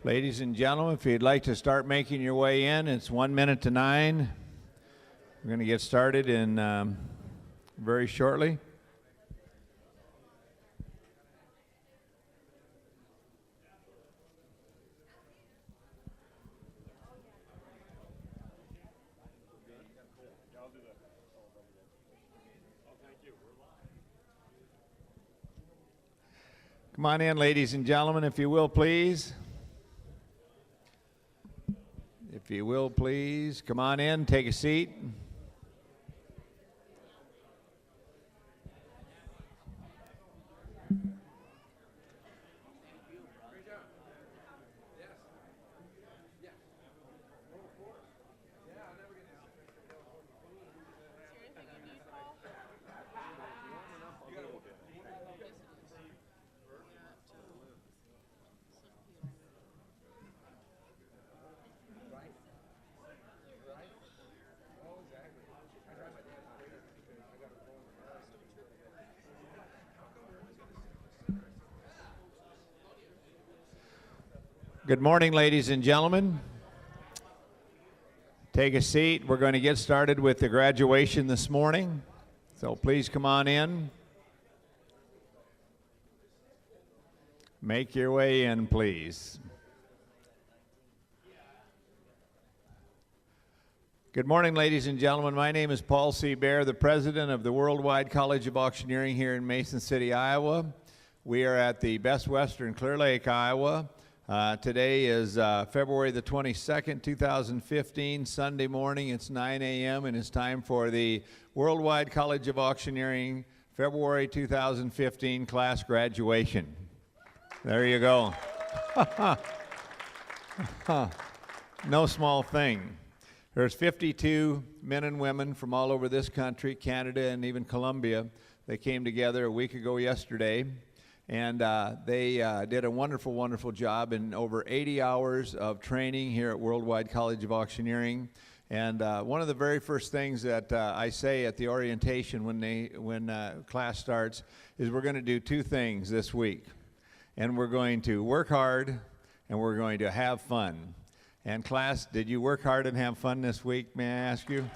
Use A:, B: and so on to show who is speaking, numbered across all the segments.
A: Ladies and gentlemen, if you'd like to start making your way in, it's 1 minute to 9. We're going to get started in very shortly. Come on in, ladies and gentlemen, if you will, please. If you will, please, come on in, take a seat. Good morning, ladies and gentlemen. Take a seat. We're going to get started with the graduation this morning. So please come on in. Make your way in, please. Good morning, ladies and gentlemen. My name is Paul C. Bear, the president of the Worldwide College of Auctioneering here in Mason City, Iowa. We are at the Best Western Clear Lake, Iowa. Today is February the 22nd, 2015, Sunday morning. It's 9 a.m. and it's time for the Worldwide College of Auctioneering February 2015 class graduation. There you go. No small thing. There's 52 men and women from all over this country, Canada, and even Colombia. They came together a week ago yesterday. And they did a wonderful, wonderful job in over 80 hours of training here at Worldwide College of Auctioneering. And one of the very first things that I say at the orientation when class starts is we're going to do two things this week. And we're going to work hard and we're going to have fun. And class, did you work hard and have fun this week, may I ask you?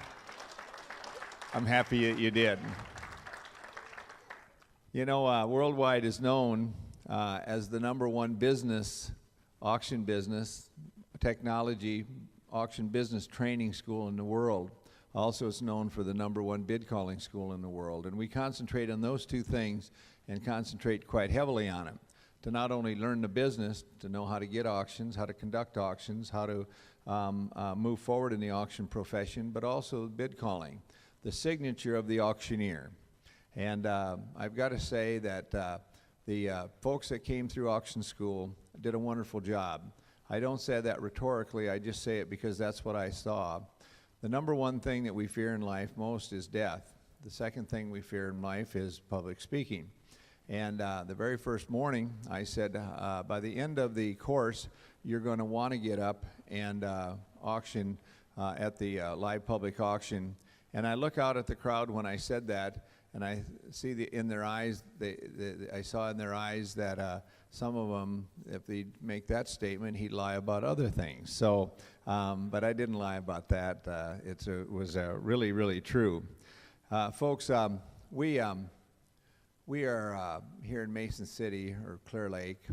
A: I'm happy that you did. You know, Worldwide is known as the #1 business, auction business, technology, auction business training school in the world. Also, it's known for the #1 bid calling school in the world. And we concentrate on those two things and concentrate quite heavily on it to not only learn the business, to know how to get auctions, how to conduct auctions, how to move forward in the auction profession, but also bid calling, the signature of the auctioneer. And I've got to say that the folks that came through auction school did a wonderful job. I don't say that rhetorically, I just say it because that's what I saw. The #1 thing that we fear in life most is death. The second thing we fear in life is public speaking. And the very first morning, I said, by the end of the course, you're going to want to get up and auction at the live public auction. And I look out at the crowd when I said that, and I see in their eyes, I saw in their eyes that some of them, if they make that statement, he'd lie about other things. So, but I didn't lie about that. It was really, really true. Folks, we are here in Mason City, or Clear Lake,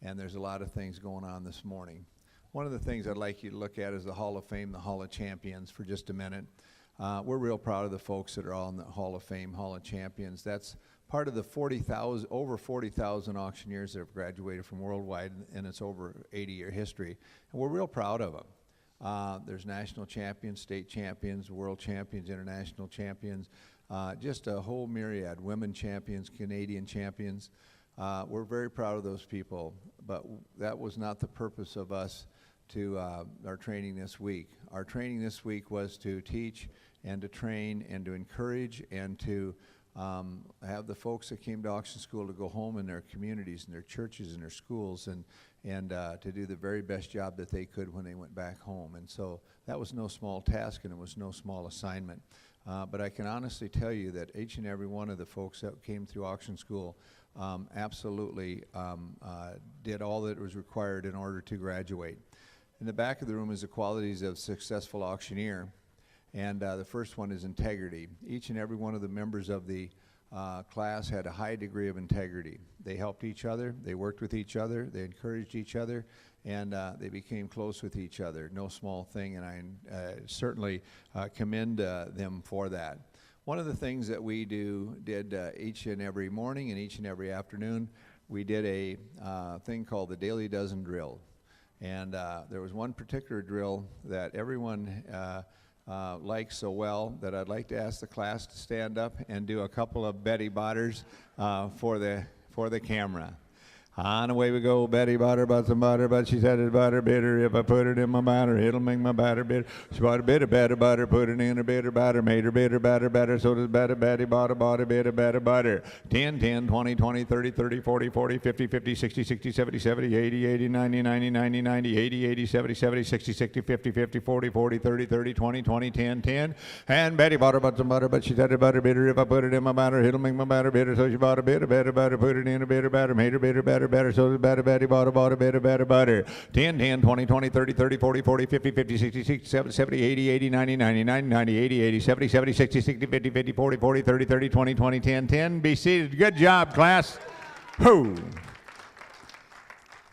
A: and there's a lot of things going on this morning. One of the things I'd like you to look at is the Hall of Fame, the Hall of Champions, for just a minute. We're real proud of the folks that are all in the Hall of Fame, Hall of Champions. That's part of the over 40,000 auctioneers that have graduated from Worldwide in its over 80-year history. And we're real proud of them. There's national champions, state champions, world champions, international champions, just a whole myriad, women champions, Canadian champions. We're very proud of those people, but that was not the purpose of us to our training this week. Our training this week was to teach and to train and to encourage and to have the folks that came to auction school to go home in their communities and their churches and their schools and to do the very best job that they could when they went back home. And so that was no small task and it was no small assignment. But I can honestly tell you that each and every one of the folks that came through auction school absolutely did all that was required in order to graduate. In the back of the room is the qualities of a successful auctioneer, and the first one is integrity. Each and every one of the members of the class had a high degree of integrity. They helped each other, they worked with each other, they encouraged each other, and they became close with each other. No small thing, and I certainly commend them for that. One of the things that we did each and every morning and each and every afternoon, we did a thing called the Daily Dozen Drill. And there was one particular drill that everyone likes so well that I'd like to ask the class to stand up and do a couple of Betty Botters for the camera. On away we go, Betty butter, but some butter, but she said it's butter bitter. If I put it in my batter, it'll make my batter bitter. She bought a bit of butter, put it in her bitter batter, made her bitter batter, so does Betty bought a bit of butter. 10, 10, 20, 20, 30, 30, 40, 40, 50, 50, 60, 60, 70, 70, 80, 80, 90, 90, 90, 90, 80, 80, 70, 70, 60, 60, 50, 50, 40, 40, 30, 30, 20, 20, 10, 10. And Betty bought about some butter, but she said it's butter bitter. If I put it in my batter, it'll make my batter bitter. So she bought a bit of butter, put it in her bitter batter, made her bitter batter, so does Betty bought a bit of butter. 10, 10, 20, 20, 30, 30, 40, 40, 50, 50, 60, 60, 70, 70, 80, 80, 90, 90, 90, 90, 80, 80, 70, 70, 60, 60, 50, 50, 40, 40, 30, 30, 20, 20, 10, 10. Be seated. Good job, class. Whoo!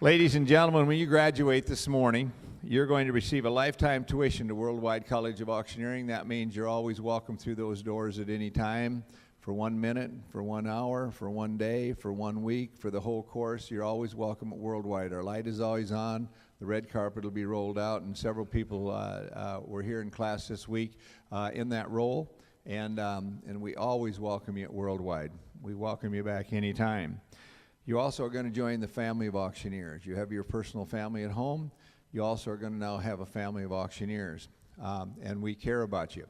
A: Ladies and gentlemen, when you graduate this morning, you're going to receive a lifetime tuition to Worldwide College of Auctioneering. That means you're always welcome through those doors at any time. For 1 minute, for 1 hour, for 1 day, for 1 week, for the whole course, you're always welcome at Worldwide. Our light is always on, the red carpet will be rolled out, and several people were here in class this week in that role, and we always welcome you at Worldwide. We welcome you back anytime. You also are going to join the family of auctioneers. You have your personal family at home. You also are going to now have a family of auctioneers, and we care about you,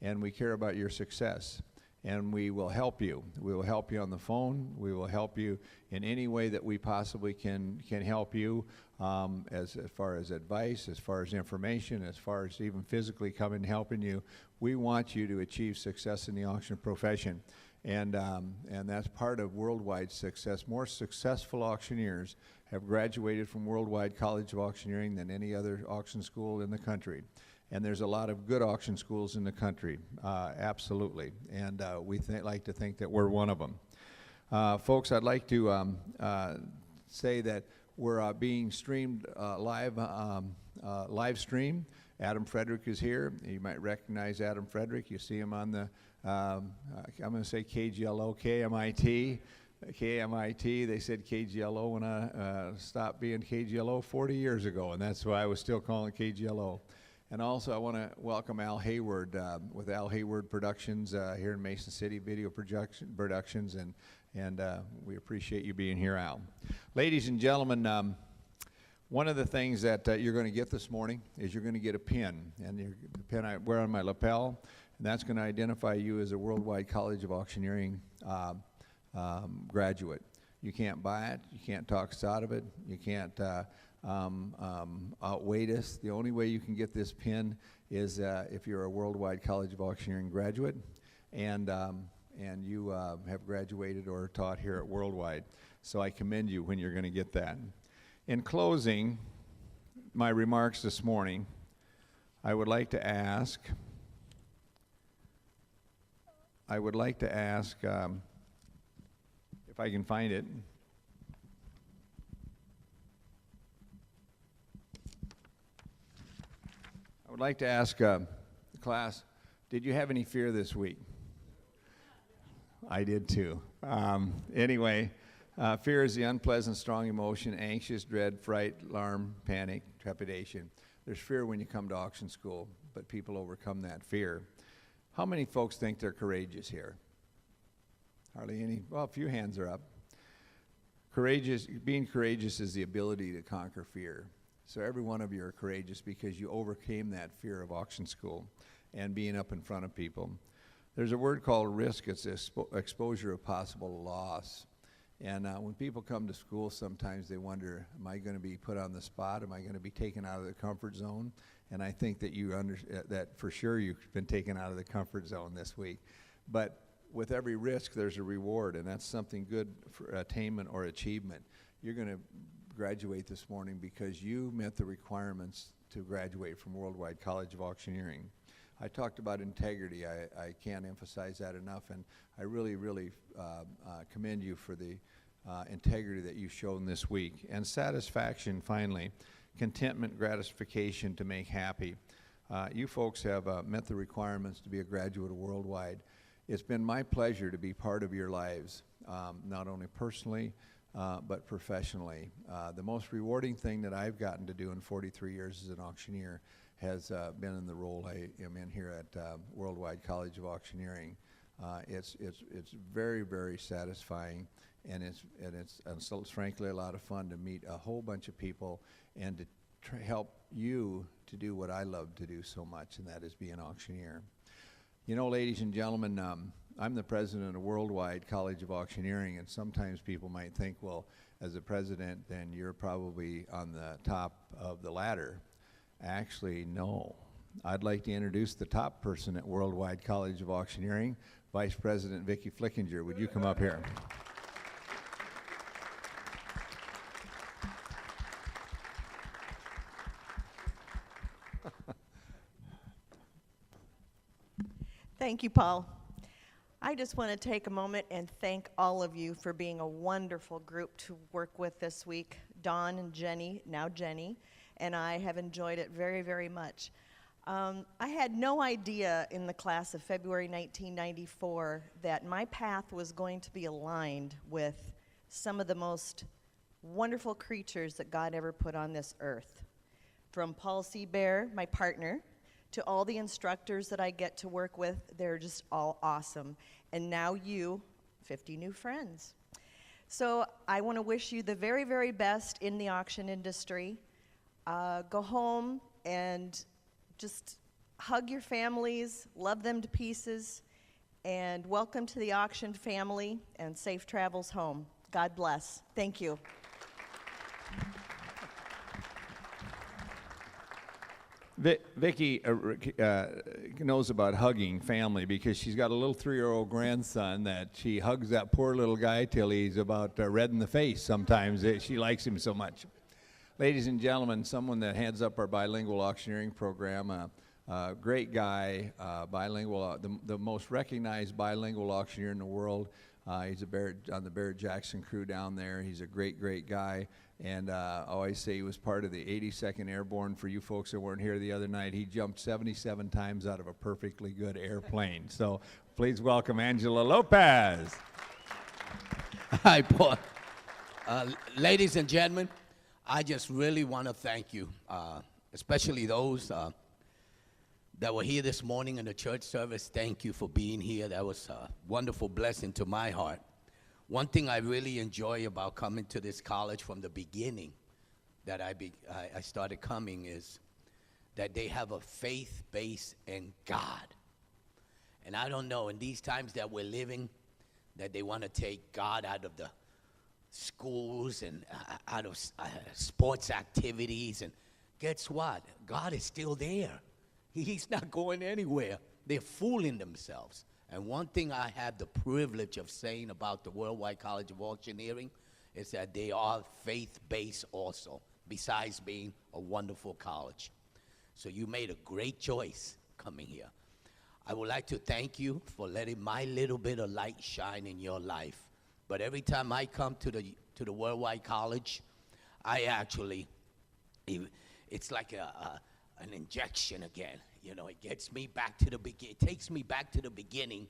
A: and we care about your success. And we will help you. We will help you on the phone. We will help you in any way that we possibly can help you, as far as advice, as far as information, as far as even physically coming and helping you. We want you to achieve success in the auction profession. And that's part of Worldwide success. More successful auctioneers have graduated from Worldwide College of Auctioneering than any other auction school in the country. And there's a lot of good auction schools in the country, absolutely. And we like to think that we're one of them. Folks, I'd like to say that we're being streamed live stream. Adam Frederick is here. You might recognize Adam Frederick. You see him on the, I'm going to say KGLO, KMIT. KMIT, they said KGLO when I stopped being KGLO 40 years ago, and that's why I was still calling it KGLO. And also, I want to welcome Al Hayward with Al Hayward Productions here in Mason City, Video Productions, and we appreciate you being here, Al. Ladies and gentlemen, one of the things that you're going to get this morning is you're going to get a pin, and the pin I wear on my lapel, and that's going to identify you as a Worldwide College of Auctioneering graduate. You can't buy it, you can't talk us out of it, you can't outweigh us. The only way you can get this pin is if you're a Worldwide College of Auctioneering graduate and you have graduated or taught here at Worldwide. So I commend you when you're going to get that. In closing my remarks this morning, I would like to ask if I can find it. I would like to ask the class, did you have any fear this week? I did too. Anyway, fear is the unpleasant, strong emotion, anxious, dread, fright, alarm, panic, trepidation. There's fear when you come to auction school, but people overcome that fear. How many folks think they're courageous here? Hardly any. Well, a few hands are up. Being courageous is the ability to conquer fear. So every one of you are courageous because you overcame that fear of auction school and being up in front of people. There's a word called risk. It's exposure of possible loss. And when people come to school, sometimes they wonder, am I going to be put on the spot? Am I going to be taken out of the comfort zone? And I think that that for sure you've been taken out of the comfort zone this week. But with every risk, there's a reward, and that's something good for attainment or achievement. You're going to graduate this morning because you met the requirements to graduate from Worldwide College of Auctioneering. I talked about integrity. I can't emphasize that enough, and I really, really commend you for the integrity that you've shown this week. And satisfaction, finally, contentment, gratification to make happy. You folks have met the requirements to be a graduate of Worldwide. It's been my pleasure to be part of your lives, not only personally, but professionally. The most rewarding thing that I've gotten to do in 43 years as an auctioneer has been in the role I am in here at Worldwide College of Auctioneering. It's very, very satisfying, and it's frankly a lot of fun to meet a whole bunch of people and to help you to do what I love to do so much, and that is be an auctioneer. You know, ladies and gentlemen, I'm the president of Worldwide College of Auctioneering, and sometimes people might think, well, as a president, then you're probably on the top of the ladder. Actually, no. I'd like to introduce the top person at Worldwide College of Auctioneering, Vice President Vicki Flickinger. Would you come up here?
B: Thank you, Paul. I just want to take a moment and thank all of you for being a wonderful group to work with this week. Dawn and Jenny, now Jenny, and I have enjoyed it very, very much. I had no idea in the class of February 1994 that my path was going to be aligned with some of the most wonderful creatures that God ever put on this earth. From Paul Seabear, my partner, to all the instructors that I get to work with, they're just all awesome. And now you, 50 new friends. So I want to wish you the very, very best in the auction industry. Go home and just hug your families, love them to pieces, and welcome to the auction family and safe travels home. God bless. Thank you.
A: Vicki knows about hugging family because she's got a little 3-year-old grandson that she hugs that poor little guy till he's about red in the face sometimes. She likes him so much. Ladies and gentlemen, someone that heads up our bilingual auctioneering program, great guy, bilingual, the most recognized bilingual auctioneer in the world. He's on the Barrett-Jackson crew down there. He's a great, great guy. And I always say he was part of the 82nd Airborne. For you folks that weren't here the other night, he jumped 77 times out of a perfectly good airplane. So please welcome Angela Lopez.
C: Hi, Paul. Ladies and gentlemen, I just really want to thank you, especially those that were here this morning in the church service. Thank you for being here. That was a wonderful blessing to my heart. One thing I really enjoy about coming to this college from the beginning that I started coming is that they have a faith base in God. And I don't know, in these times that we're living, that they want to take God out of the schools and out of sports activities. And guess what? God is still there. He's not going anywhere. They're fooling themselves. And one thing I have the privilege of saying about the Worldwide College of Auctioneering is that they are faith-based also, besides being a wonderful college. So you made a great choice coming here. I would like to thank you for letting my little bit of light shine in your life. But every time I come to the Worldwide College, I actually, it's like an injection again. You know, it gets me back to the it takes me back to the beginning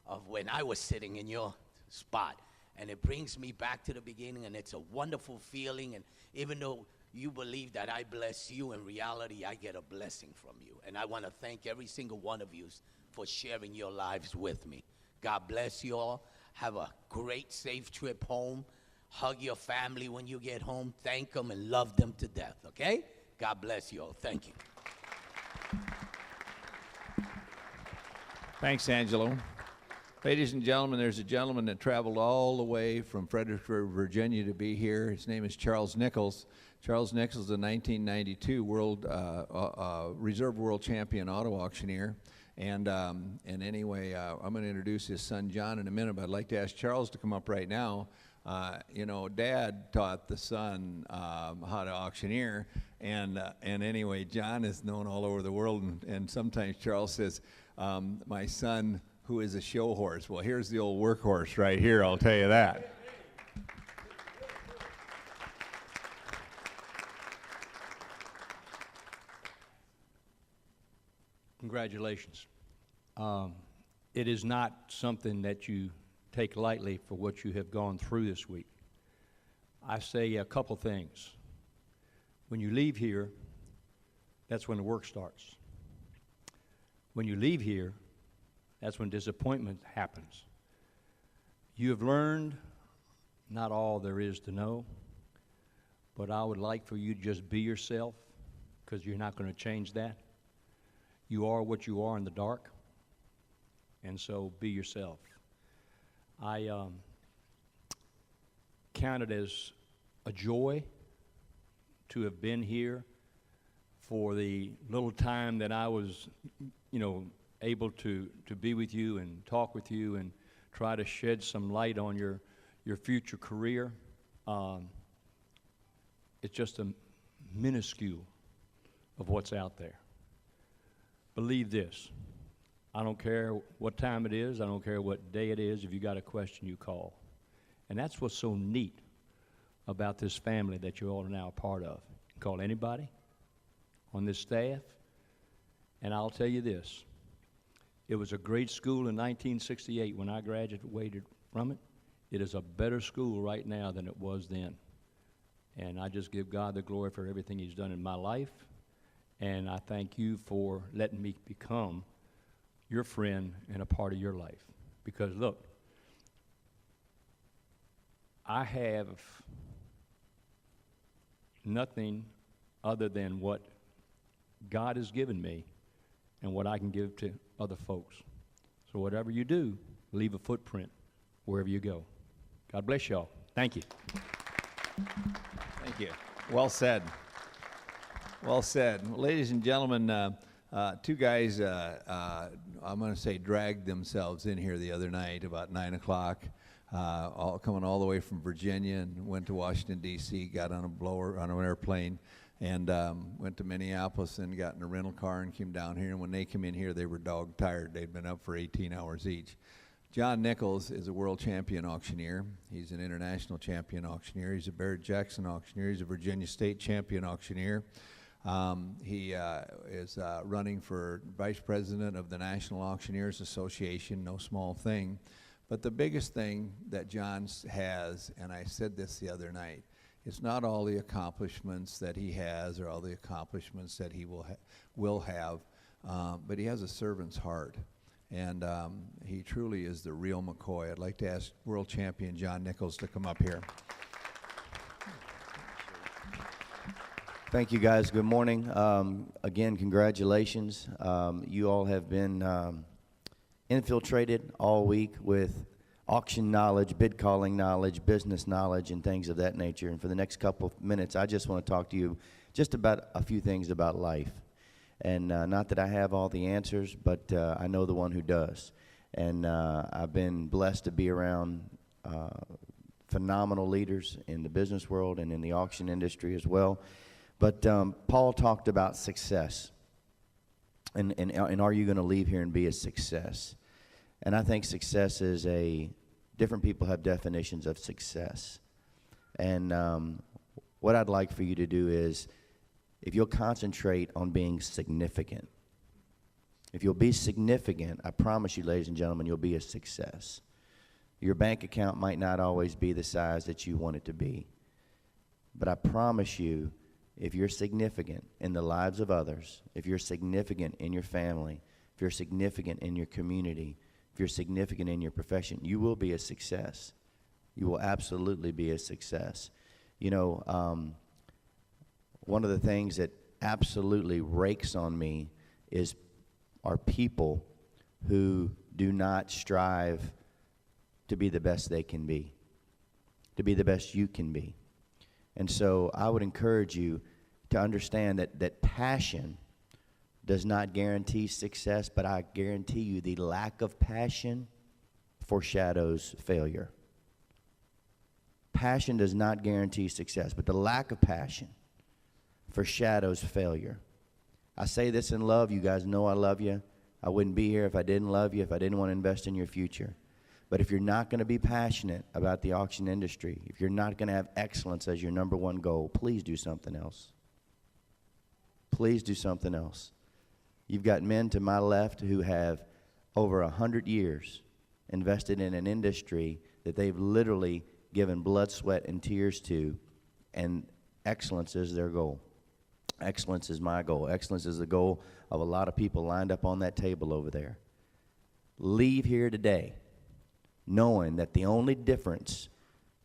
C: of when I was sitting in your spot. And it brings me back to the beginning, and it's a wonderful feeling. And even though you believe that I bless you, in reality, I get a blessing from you. And I want to thank every single one of you for sharing your lives with me. God bless you all. Have a great, safe trip home. Hug your family when you get home. Thank them and love them to death, okay? God bless you all. Thank you.
A: Thanks, Angelo. Ladies and gentlemen, there's a gentleman that traveled all the way from Fredericksburg, Virginia to be here. His name is Charles Nichols. Charles Nichols is a 1992 Reserve World Champion auto auctioneer. And anyway, I'm going to introduce his son John in a minute, but I'd like to ask Charles to come up right now. You know, Dad taught the son how to auctioneer, and anyway, John is known all over the world, and sometimes Charles says, my son who is a show horse. Well, here's the old workhorse right here, I'll tell you that.
D: Congratulations. It is not something that you take lightly for what you have gone through this week. I say a couple things. When you leave here, that's when the work starts. When you leave here, that's when disappointment happens. You have learned not all there is to know, but I would like for you to just be yourself, because you're not going to change that. You are what you are in the dark, and so be yourself. I count it as a joy to have been here for the little time that I was, able to be with you and talk with you and try to shed some light on your future career. It's just a minuscule of what's out there. Believe this. I don't care what time it is. I don't care what day it is. If you got a question, you call. And that's what's so neat about this family that you all are now a part of. You can call anybody on this staff. And I'll tell you this. It was a great school in 1968 when I graduated from it. It is a better school right now than it was then. And I just give God the glory for everything He's done in my life. And I thank you for letting me become your friend and a part of your life. Because look, I have nothing other than what God has given me and what I can give to other folks. So whatever you do, leave a footprint wherever you go. God bless y'all. Thank you.
A: Thank you. Well said. Well said. Well, ladies and gentlemen, two guys, I'm going to say, dragged themselves in here the other night about 9 o'clock, coming all the way from Virginia, and went to Washington, D.C., got on an airplane, and went to Minneapolis and got in a rental car and came down here. And when they came in here, they were dog tired. They'd been up for 18 hours each. John Nichols is a world champion auctioneer. He's an international champion auctioneer. He's a Barrett-Jackson auctioneer. He's a Virginia State champion auctioneer. He is running for vice president of the National Auctioneers Association, no small thing. But the biggest thing that John has, and I said this the other night, it's not all the accomplishments that he has or all the accomplishments that he will have, but he has a servant's heart. And he truly is the real McCoy. I'd like to ask world champion John Nichols to come up here.
E: Thank you, guys. Good morning. Again, congratulations. You all have been infiltrated all week with auction knowledge, bid calling knowledge, business knowledge, and things of that nature. And for the next couple of minutes, I just want to talk to you just about a few things about life. And not that I have all the answers, but I know the one who does. And I've been blessed to be around phenomenal leaders in the business world and in the auction industry as well. But Paul talked about success, and are you going to leave here and be a success? And I think success is different people have definitions of success. And what I'd like for you to do is, if you'll concentrate on being significant, if you'll be significant, I promise you, ladies and gentlemen, you'll be a success. Your bank account might not always be the size that you want it to be, but I promise you, if you're significant in the lives of others, if you're significant in your family, if you're significant in your community, if you're significant in your profession, you will be a success. You will absolutely be a success. You know, one of the things that absolutely rakes on me are people who do not strive to be the best they can be, to be the best you can be. And so I would encourage you to understand that passion does not guarantee success, but I guarantee you the lack of passion foreshadows failure. Passion does not guarantee success, but the lack of passion foreshadows failure. I say this in love. You guys know I love you. I wouldn't be here if I didn't love you, if I didn't want to invest in your future. But if you're not going to be passionate about the auction industry, if you're not going to have excellence as your number one goal, please do something else. Please do something else. You've got men to my left who have over 100 years invested in an industry that they've literally given blood, sweat, and tears to, and excellence is their goal. Excellence is my goal. Excellence is the goal of a lot of people lined up on that table over there. Leave here today knowing that the only difference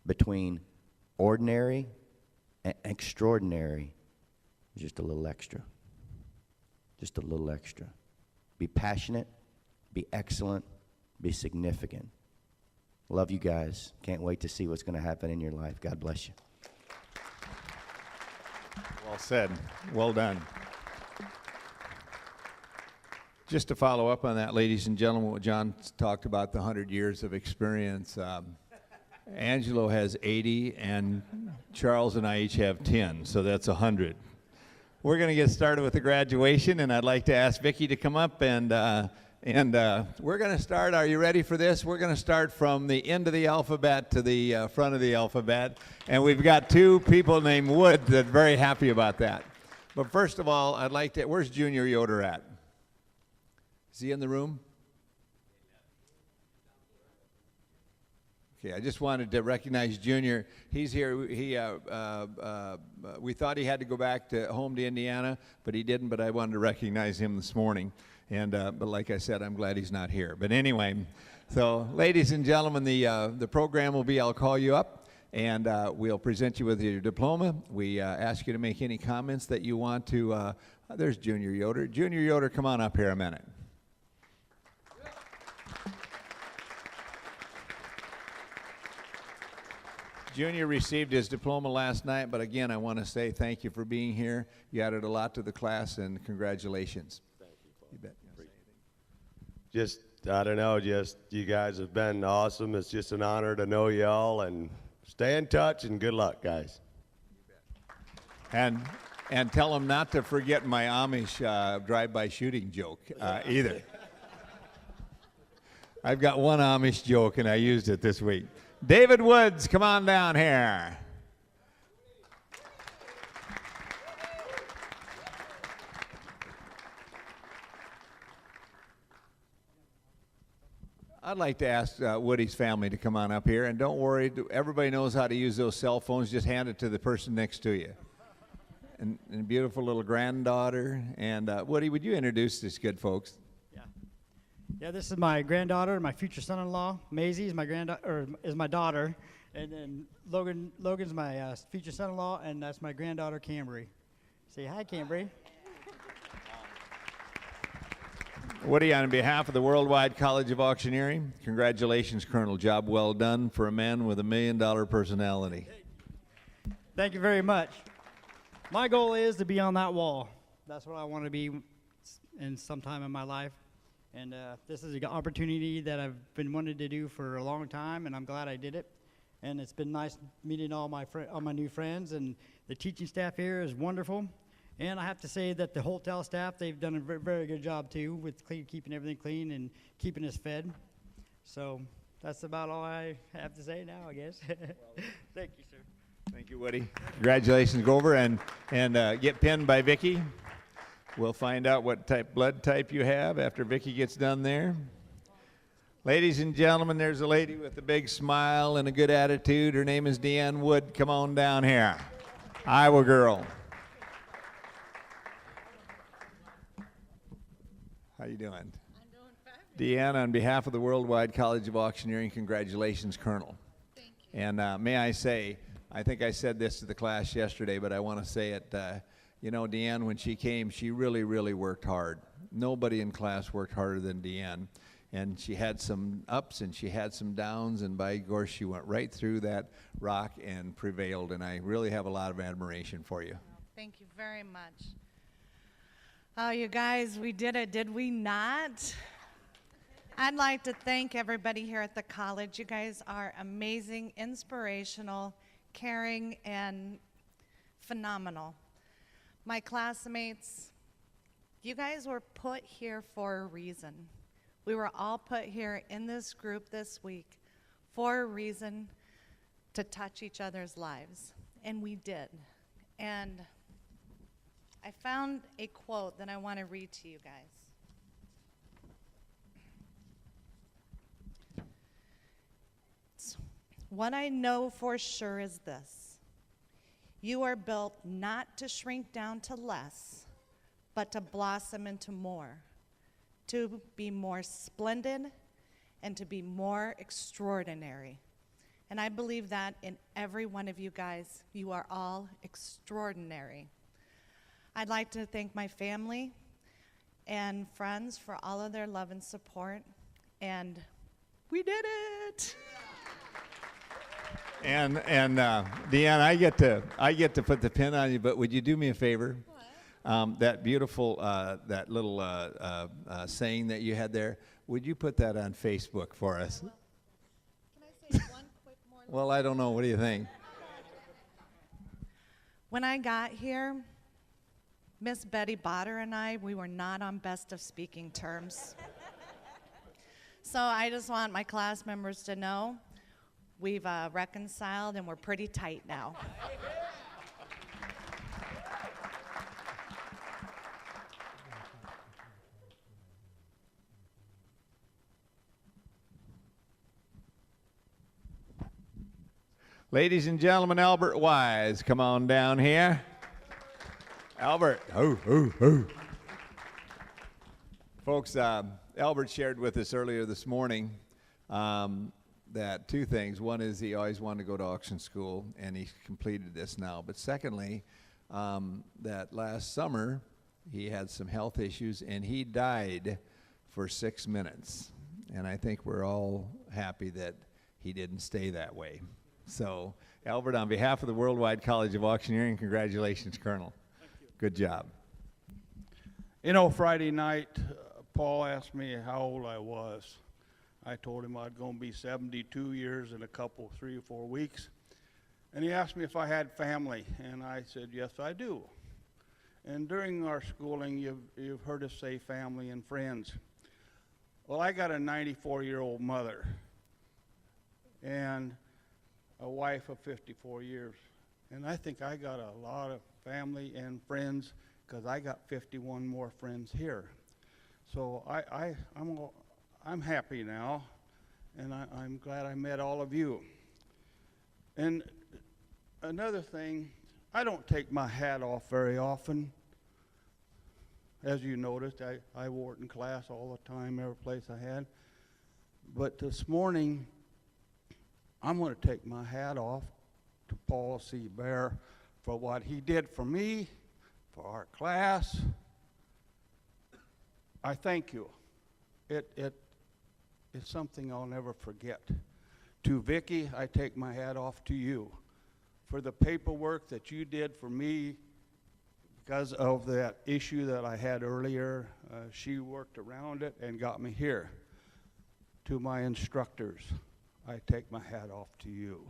E: between ordinary and extraordinary is just a little extra. Just a little extra. Be passionate, be excellent, be significant. Love you guys. Can't wait to see what's going to happen in your life. God bless you.
A: Well said. Well done. Just to follow up on that, ladies and gentlemen, what John talked about, the 100 years of experience. Angelo has 80, and Charles and I each have 10, so that's 100. We're going to get started with the graduation, and I'd like to ask Vicki to come up, and we're going to start. Are you ready for this? We're going to start from the end of the alphabet to the front of the alphabet, and we've got two people named Wood that are very happy about that. But first of all, I'd like to, where's Junior Yoder at? Is he in the room? Okay, I just wanted to recognize Junior. He's here. We thought he had to go back home to Indiana, but he didn't. But I wanted to recognize him this morning. And but like I said, I'm glad he's not here. But anyway, so ladies and gentlemen, the program will be: I'll call you up, and we'll present you with your diploma. We ask you to make any comments that you want to. There's Junior Yoder. Junior Yoder, come on up here a minute. Junior received his diploma last night, but again, I want to say thank you for being here. You added a lot to the class, and congratulations.
F: Thank you, Paul.
A: You bet.
F: Just, I don't know, just you guys have been awesome. It's just an honor to know y'all, and stay in touch, and good luck, guys.
A: And tell them not to forget my Amish drive-by shooting joke either. I've got one Amish joke, and I used it this week. David Woods, come on down here. I'd like to ask Woody's family to come on up here, and don't worry, everybody knows how to use those cell phones. Just hand it to the person next to you. And beautiful little granddaughter. And Woody, would you introduce these good folks?
G: Yeah, this is my granddaughter, my future son-in-law. Maisie is my my daughter, and then Logan's my future son-in-law, and that's my granddaughter Cambry. Say hi, Cambry.
A: Woody, on behalf of the Worldwide College of Auctioneering, congratulations, Colonel. Job well done for a man with $1 million personality.
G: Thank you very much. My goal is to be on that wall. That's what I want to be in some time in my life. And this is an opportunity that I've been wanting to do for a long time, and I'm glad I did it. And it's been nice meeting all my new friends, and the teaching staff here is wonderful. And I have to say that the hotel staff, they've done a very, very good job too with keeping everything clean and keeping us fed. So that's about all I have to say now, I guess. Thank you, sir.
A: Thank you, Woody. Congratulations. Go over and get pinned by Vicki. We'll find out what blood type you have after Vicki gets done there. Ladies and gentlemen, there's a lady with a big smile and a good attitude. Her name is Deanne Wood. Come on down here. Iowa girl. How you doing? I'm
H: doing fabulous.
A: Deanne, on behalf of the Worldwide College of Auctioneering, congratulations, Colonel.
H: Thank you.
A: And may I say, I think I said this to the class yesterday, but I want to say it. You know, Deanne, when she came, she really, really worked hard. Nobody in class worked harder than Deanne. And she had some ups and she had some downs, and by gosh, she went right through that rock and prevailed. And I really have a lot of admiration for you.
H: Thank you very much. Oh, you guys, we did it, did we not? I'd like to thank everybody here at the college. You guys are amazing, inspirational, caring, and phenomenal. My classmates, you guys were put here for a reason. We were all put here in this group this week for a reason, to touch each other's lives, and we did. And I found a quote that I want to read to you guys. What I know for sure is this: you are built not to shrink down to less, but to blossom into more, to be more splendid, and to be more extraordinary. And I believe that in every one of you guys. You are all extraordinary. I'd like to thank my family and friends for all of their love and support. And we did it!
A: And Deanne, I get to put the pin on you, but would you do me a favor? What? That beautiful, that little saying that you had there, would you put that on Facebook for us?
H: Can I say one quick more?
A: Well, I don't know. What do you think?
H: When I got here, Miss Betty Botter and I, we were not on best of speaking terms. So I just want my class members to know we've reconciled and we're pretty tight now.
A: Ladies and gentlemen, Albert Wise, come on down here. Albert, Folks, Albert shared with us earlier this morning that two things. One is he always wanted to go to auction school, and he's completed this now. But secondly, that last summer he had some health issues, and he died for 6 minutes. And I think we're all happy that he didn't stay that way. So, Albert, on behalf of the Worldwide College of Auctioneering, congratulations, Colonel.
I: Thank you.
A: Good job.
I: You know, Friday night, Paul asked me how old I was. I told him I'd going to be 72 years in a couple, 3 or 4 weeks. And he asked me if I had family, and I said, yes, I do. And during our schooling, you've heard us say family and friends. Well, I got a 94-year-old mother and a wife of 54 years. And I think I got a lot of family and friends because I got 51 more friends here. So I'm happy now, and I'm glad I met all of you. And another thing, I don't take my hat off very often. As you noticed, I wore it in class all the time, every place I had. But this morning, I'm going to take my hat off to Paul C. Bear for what he did for me, for our class. I thank you. It's something I'll never forget. To Vicki, I take my hat off to you for the paperwork that you did for me because of that issue that I had earlier. She worked around it and got me here. To my instructors, I take my hat off to you.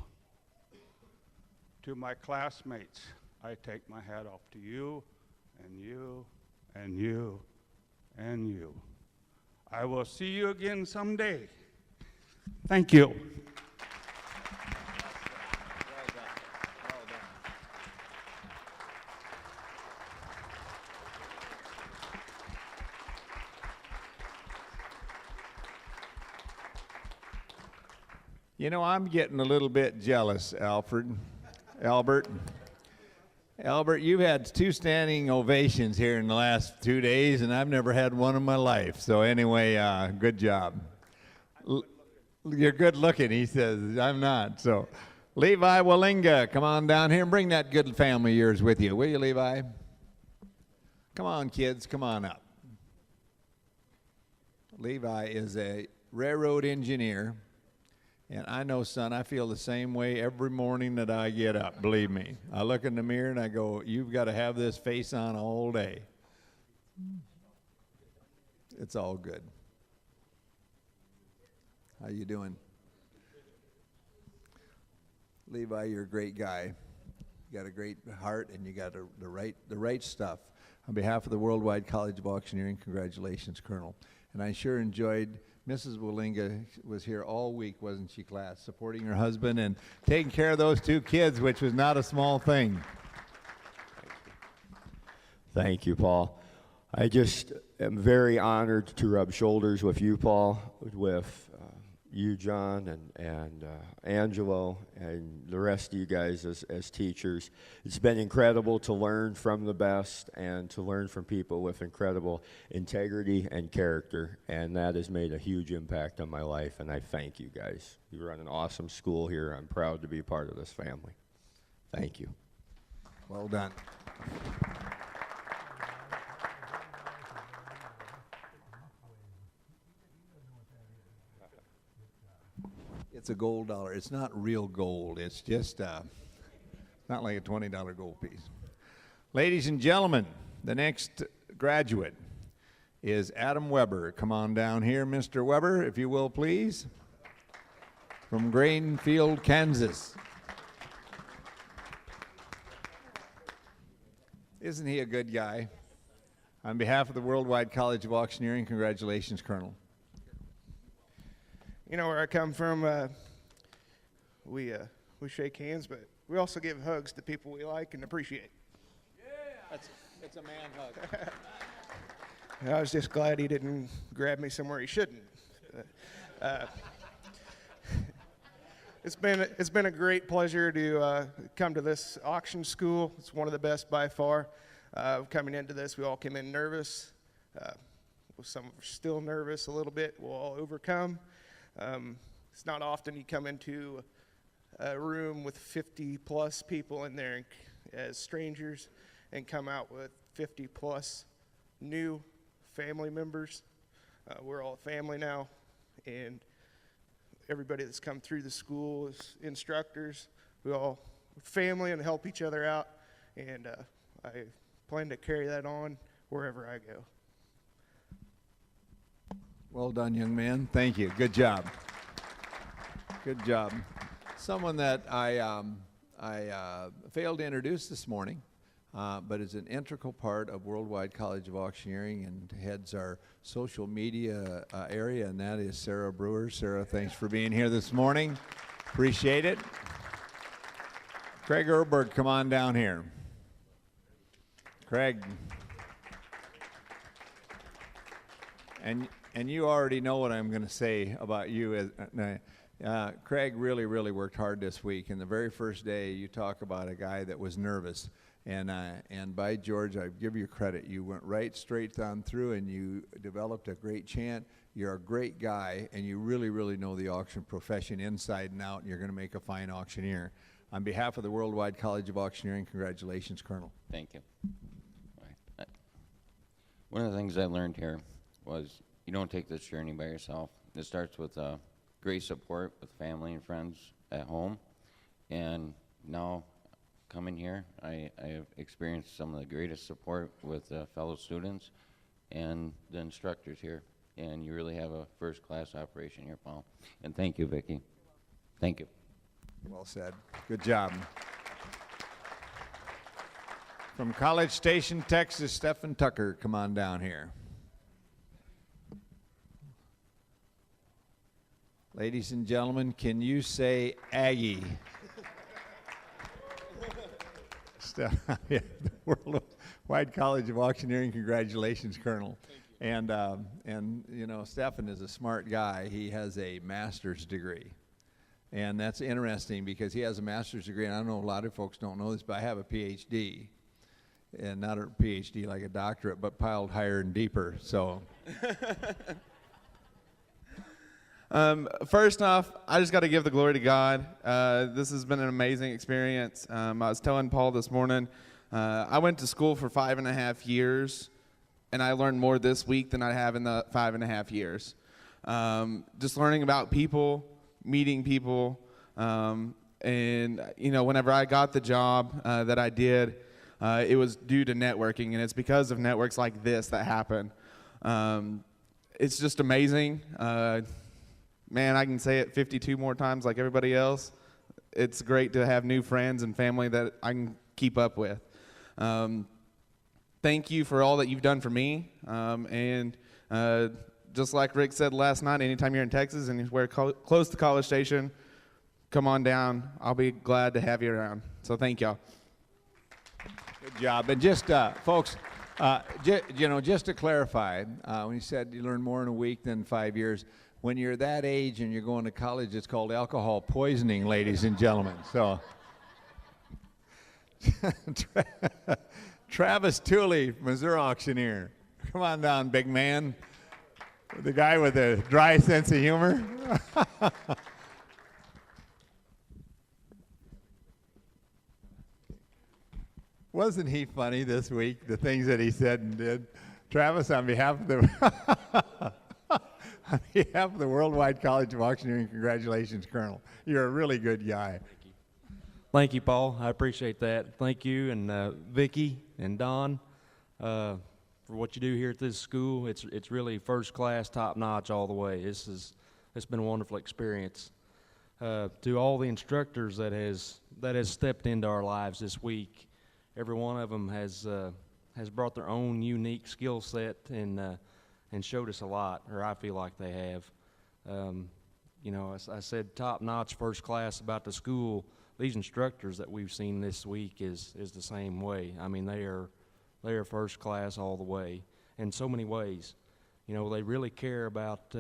I: To my classmates, I take my hat off to you, and you, and you, and you. I will see you again someday. Thank you.
A: You know, I'm getting a little bit jealous, Albert. Albert, you've had 2 standing ovations here in the last 2 days, and I've never had one in my life. So anyway, good job. You're good looking, he says. I'm not. So, Levi Wallinga, come on down here and bring that good family of yours with you. Will you, Levi? Come on, kids. Come on up. Levi is a railroad engineer. And I know, son, I feel the same way every morning that I get up, believe me. I look in the mirror and I go, you've got to have this face on all day. It's all good. How you doing? Levi, you're a great guy. You got a great heart, and you got the right stuff. On behalf of the Worldwide College of Auctioneering, congratulations, Colonel. And I sure enjoyed. Mrs. Walinga was here all week, wasn't she, class? Supporting her husband and taking care of those 2 kids, which was not a small thing.
J: Thank you, Paul. I just am very honored to rub shoulders with you, Paul, with you, John, and Angelo, and the rest of you guys as teachers. It's been incredible to learn from the best and to learn from people with incredible integrity and character, and that has made a huge impact on my life, and I thank you guys. You run an awesome school here. I'm proud to be part of this family. Thank you.
A: Well done. It's a gold dollar. It's not real gold. It's just not like a $20 gold piece. Ladies and gentlemen, the next graduate is Adam Weber. Come on down here, Mr. Weber, if you will, please. From Greenfield, Kansas. Isn't he a good guy? On behalf of the Worldwide College of Auctioneering, congratulations, Colonel.
K: You know where I come from, we shake hands, but we also give hugs to people we like and appreciate.
A: Yeah, it's a man hug.
K: I was just glad he didn't grab me somewhere he shouldn't. It's been a great pleasure to come to this auction school. It's one of the best by far. Coming into this, we all came in nervous. Some are still nervous a little bit. We'll all overcome. It's not often you come into a room with 50 plus people in there as strangers and come out with 50 plus new family members. We're all a family now, and everybody that's come through the school is instructors. We all family and help each other out, and I plan to carry that on wherever I go.
A: Well done, young man. Thank you. Good job. Good job. Someone that I failed to introduce this morning, but is an integral part of Worldwide College of Auctioneering and heads our social media area, and that is Sarah Brewer. Sarah, thanks for being here this morning. Appreciate it. Craig Erberg, come on down here. Craig. And you already know what I'm going to say about you. Craig really worked hard this week. And the very first day, you talk about a guy that was nervous. And by George, I give you credit. You went right straight on through, and you developed a great chant. You're a great guy, and you really know the auction profession inside and out, and you're going to make a fine auctioneer. On behalf of the Worldwide College of Auctioneering, congratulations, Colonel.
L: Thank you. One of the things I learned here was you don't take this journey by yourself. It starts with great support with family and friends at home. And now coming here, I have experienced some of the greatest support with fellow students and the instructors here. And you really have a first-class operation here, Paul. And thank you, Vicki. Thank you.
A: Well said. Good job. From College Station, Texas, Stephen Tucker, come on down here. Ladies and gentlemen, can you say Aggie? The Worldwide College of Auctioneering, congratulations, Colonel. And you know, Stephen is a smart guy. He has a master's degree. And that's interesting because he has a master's degree, and I know a lot of folks don't know this, but I have a PhD. And not a PhD like a doctorate, but piled higher and deeper, so.
M: First off, I just got to give the glory to God. This has been an amazing experience. I was telling Paul this morning, I went to school for 5.5 years, and I learned more this week than I have in the 5.5 years. Just learning about people, meeting people, and you know, whenever I got the job that I did, it was due to networking, and it's because of networks like this that happen. It's just amazing. Man, I can say it 52 more times like everybody else. It's great to have new friends and family that I can keep up with. Thank you for all that you've done for me. And just like Rick said last night, anytime you're in Texas and you're close to College Station, come on down. I'll be glad to have you around. So thank y'all.
A: Good job. And just, folks, just to clarify, when you said you learn more in a week than 5 years, when you're that age and you're going to college, it's called alcohol poisoning, ladies and gentlemen. So, Travis Tooley, Missouri Auctioneer. Come on down, big man. The guy with a dry sense of humor. Wasn't he funny this week, the things that he said and did? Travis, on behalf of the on behalf of the Worldwide College of Auctioneering, congratulations, Colonel. You're a really good guy.
N: Thank you, Paul. I appreciate that. Thank you, and Vicki and Don, for what you do here at this school. It's really first class, top notch all the way. It's been a wonderful experience. To all the instructors that has stepped into our lives this week, every one of them has brought their own unique skill set and showed us a lot, or I feel like they have. I said top notch, first class about the school. These instructors that we've seen this week is the same way. I mean, they are first class all the way in so many ways. They really care about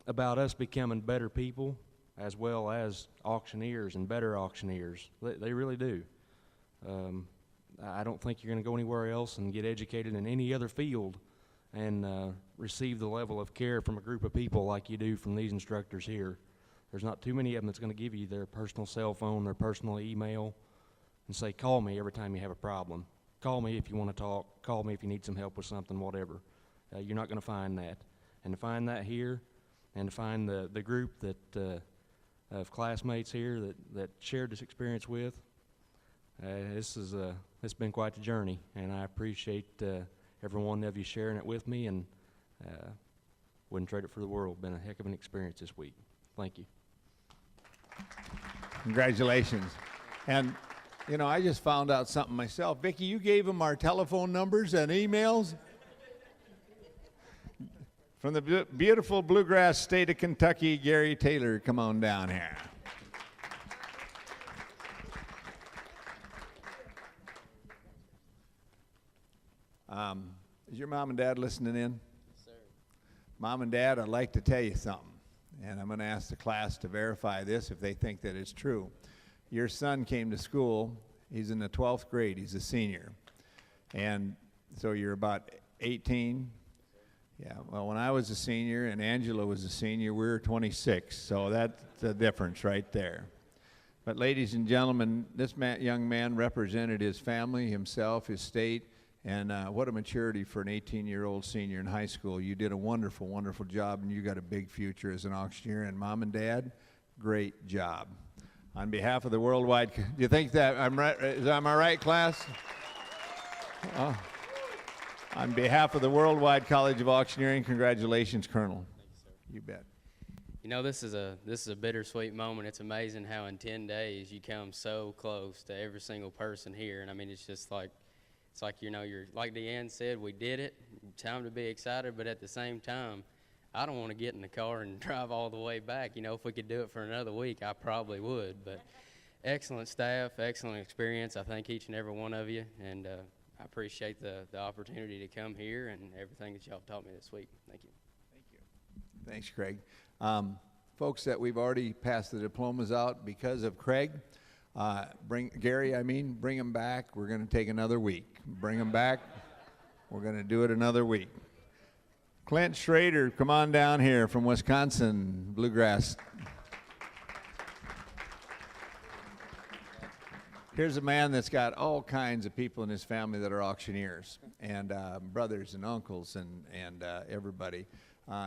N: us becoming better people, as well as auctioneers and better auctioneers. They really do. I don't think you're going to go anywhere else and get educated in any other field and receive the level of care from a group of people like you do from these instructors here. There's not too many of them that's going to give you their personal cell phone, their personal email, and say, call me every time you have a problem. Call me if you want to talk. Call me if you need some help with something, whatever. You're not going to find that. And to find that here, and to find the group of classmates here that shared this experience with, it's been quite the journey, and I appreciate every one of you sharing it with me, and wouldn't trade it for the world. Been a heck of an experience this week. Thank you.
A: Congratulations. And, I just found out something myself. Vicki, you gave them our telephone numbers and emails? From the beautiful bluegrass state of Kentucky, Gary Taylor, come on down here. Is your mom and dad listening in?
O: Yes, sir.
A: Mom and Dad, I'd like to tell you something, and I'm going to ask the class to verify this if they think that it's true. Your son came to school. He's in the 12th grade. He's a senior. And so you're about 18? Yeah, well, when I was a senior and Angela was a senior, we were 26, so that's the difference right there. But ladies and gentlemen, this young man represented his family, himself, his state, and what a maturity for an 18-year-old senior in high school. You did a wonderful, wonderful job, and you got a big future as an auctioneer. And Mom and Dad, great job. On behalf of the Worldwide, do you think that I'm right? Am I right, class? On behalf of the Worldwide College of Auctioneering, congratulations, Colonel.
O: Thank you, sir.
A: You bet.
O: This is a bittersweet moment. It's amazing how in 10 days you come so close to every single person here, and I mean it's just like. It's like, you're like Deanne said, we did it. Time to be excited, but at the same time, I don't want to get in the car and drive all the way back. If we could do it for another week, I probably would. But excellent staff, excellent experience. I thank each and every one of you, and I appreciate the opportunity to come here and everything that y'all taught me this week. Thank you.
A: Thank you. Thanks, Craig. Folks that we've already passed the diplomas out because of Craig. Bring them back. We're going to take another week. Bring them back. We're going to do it another week. Clint Schrader, come on down here from Wisconsin, Bluegrass. Here's a man that's got all kinds of people in his family that are auctioneers, and brothers and uncles and everybody.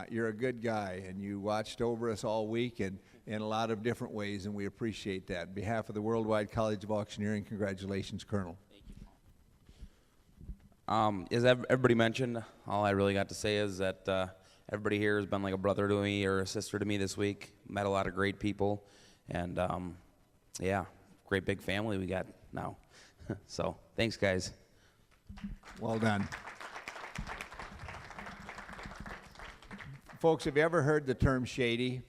A: You're a good guy, and you watched over us all week, and in a lot of different ways, and we appreciate that. On behalf of the Worldwide College of Auctioneering, congratulations, Colonel.
P: As everybody mentioned, all I really got to say is that everybody here has been like a brother to me or a sister to me this week. Met a lot of great people, and yeah, great big family we got now. So thanks, guys.
A: Well done. Folks, have you ever heard the term shady?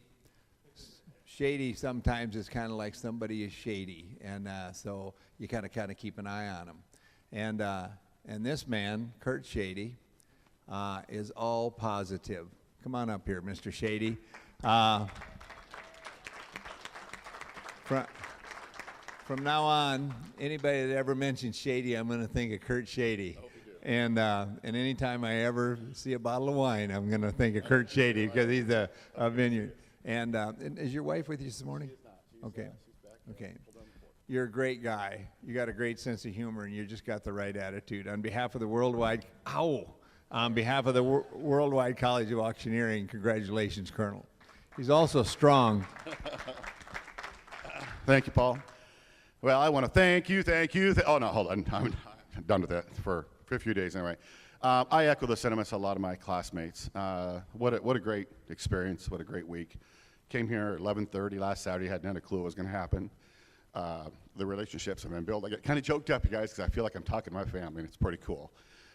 A: Shady sometimes is kind of like somebody is shady, and so you kind of keep an eye on them. And this man, Kurt Shady, is all positive. Come on up here, Mr. Shady. From now on, anybody that ever mentions Shady, I'm going to think of Kurt Shady. And anytime I ever see a bottle of wine, I'm going to think of Kurt Shady because he's a vineyard. And is your wife with you this morning? Okay. Okay. You're a great guy. You got a great sense of humor, and you just got the right attitude. On behalf of the Worldwide Worldwide College of Auctioneering, congratulations, Colonel. He's also strong.
Q: Thank you, Paul. Well, I want to thank you. Oh, no, hold on. I'm done with that for a few days anyway. I echo the sentiments of a lot of my classmates. What a great experience. What a great week. Came here at 11:30 last Saturday. Hadn't had a clue what was going to happen. The relationships have been built. I get kind of choked up, you guys, because I feel like I'm talking to my family, and it's pretty cool.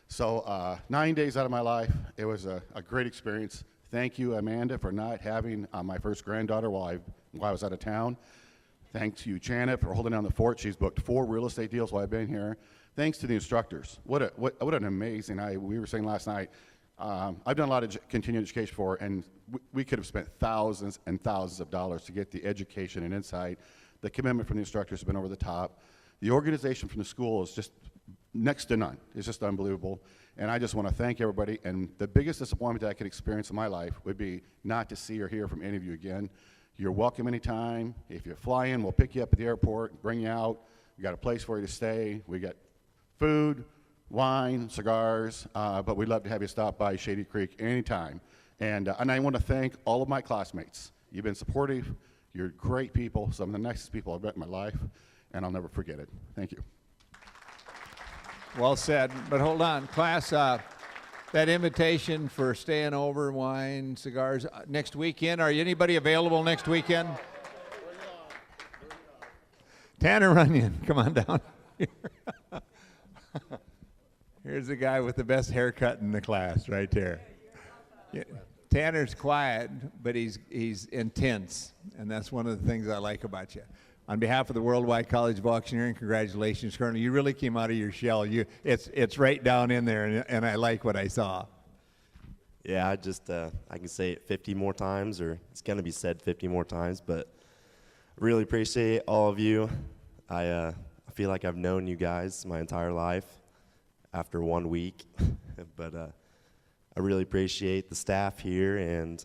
Q: So 9 days out of my life, it was a great experience. Thank you, Amanda, for not having my first granddaughter while I was out of town. Thanks to you, Janet, for holding down the fort. She's booked 4 real estate deals while I've been here. Thanks to the instructors. What an amazing night. We were saying last night, I've done a lot of continuing education before, and we could have spent thousands and thousands of dollars to get the education and insight. The commitment from the instructors has been over the top. The organization from the school is just next to none. It's just unbelievable. And I just want to thank everybody. And the biggest disappointment that I could experience in my life would be not to see or hear from any of you again. You're welcome anytime. If you fly in, we'll pick you up at the airport, bring you out. We got a place for you to stay. We got food, wine, cigars, but we'd love to have you stop by Shady Creek anytime. And I want to thank all of my classmates. You've been supportive. You're great people, some of the nicest people I've met in my life, and I'll never forget it. Thank you.
A: Well said. But hold on, class, that invitation for staying over, wine, cigars, next weekend, are anybody available next weekend? Tanner Runyon, come on down here. Here's the guy with the best haircut in the class right there. Yeah. Tanner's quiet, but he's intense, and that's one of the things I like about you. On behalf of the Worldwide College of Auctioneering, congratulations, Colonel. You really came out of your shell. It's right down in there, and I like what I saw.
R: Yeah, I can say it 50 more times, or it's going to be said 50 more times, but really appreciate all of you. I feel like I've known you guys my entire life after 1 week, but I really appreciate the staff here, and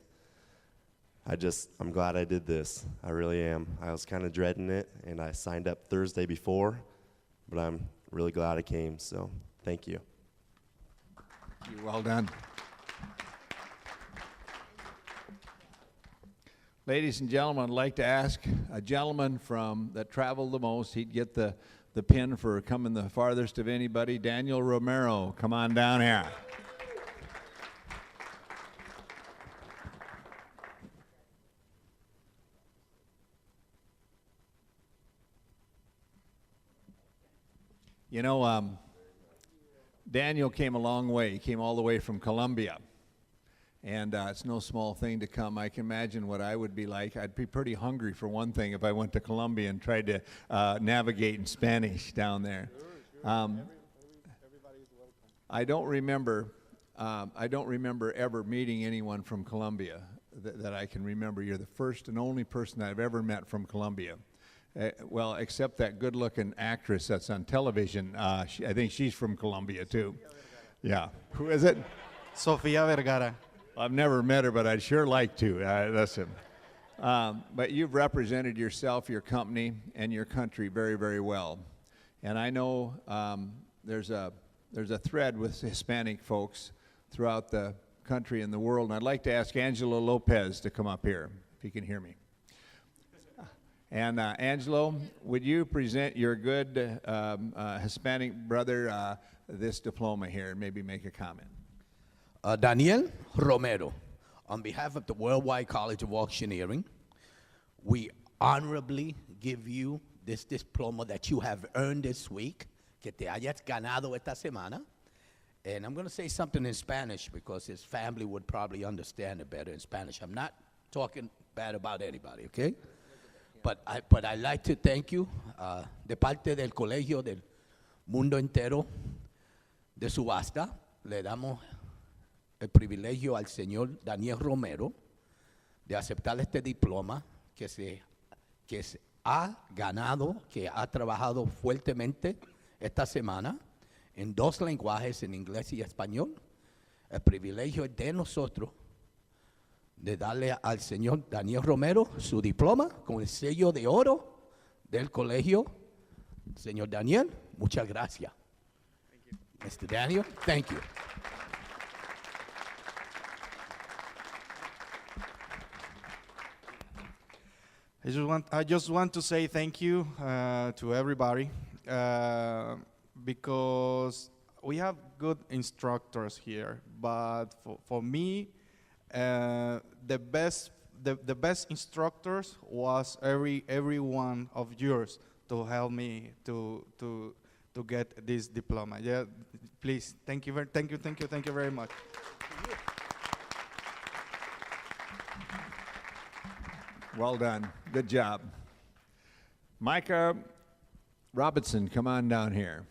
R: I'm glad I did this. I really am. I was kind of dreading it, and I signed up Thursday before, but I'm really glad I came, so thank you.
A: You're well done. Ladies and gentlemen, I'd like to ask a gentleman that traveled the most. He'd get the pin for coming the farthest of anybody. Daniel Romero, come on down here. You know, Daniel came a long way. He came all the way from Colombia. And it's no small thing to come. I can imagine what I would be like. I'd be pretty hungry, for one thing, if I went to Colombia and tried to navigate in Spanish down there. I don't remember ever meeting anyone from Colombia that I can remember. You're the first and only person I've ever met from Colombia. Well, except that good-looking actress that's on television. I think she's from Colombia, too. Yeah. Who is it?
S: Sofia Vergara.
A: I've never met her, but I'd sure like to. Listen. But you've represented yourself, your company, and your country very, very well. And I know there's a thread with Hispanic folks throughout the country and the world. And I'd like to ask Angela Lopez to come up here, if you can hear me. And Angelo, would you present your good Hispanic brother this diploma here and maybe make a comment?
C: Daniel Romero, on behalf of the Worldwide College of Auctioneering, we honorably give you this diploma that you have earned this week, que te hayas ganado esta semana. And I'm going to say something in Spanish because his family would probably understand it better in Spanish. I'm not talking bad about anybody, okay? But I'd like to thank you de parte del Colegio del Mundo Entero de Subasta. Le damos el privilegio al señor Daniel Romero de aceptar este diploma que se ha ganado, que ha trabajado fuertemente esta semana en 2 lenguajes, en inglés y español. El privilegio es de nosotros de darle al señor Daniel Romero su diploma con el sello de oro del colegio. Señor Daniel, muchas gracias. Mr. Daniel, thank you.
S: I just want to say thank you to everybody because we have good instructors here, but for me, the best instructors was every one of yours to help me to get this diploma. Yeah, please, thank you very much.
A: Well done. Good job. Micah Robinson, come on down here.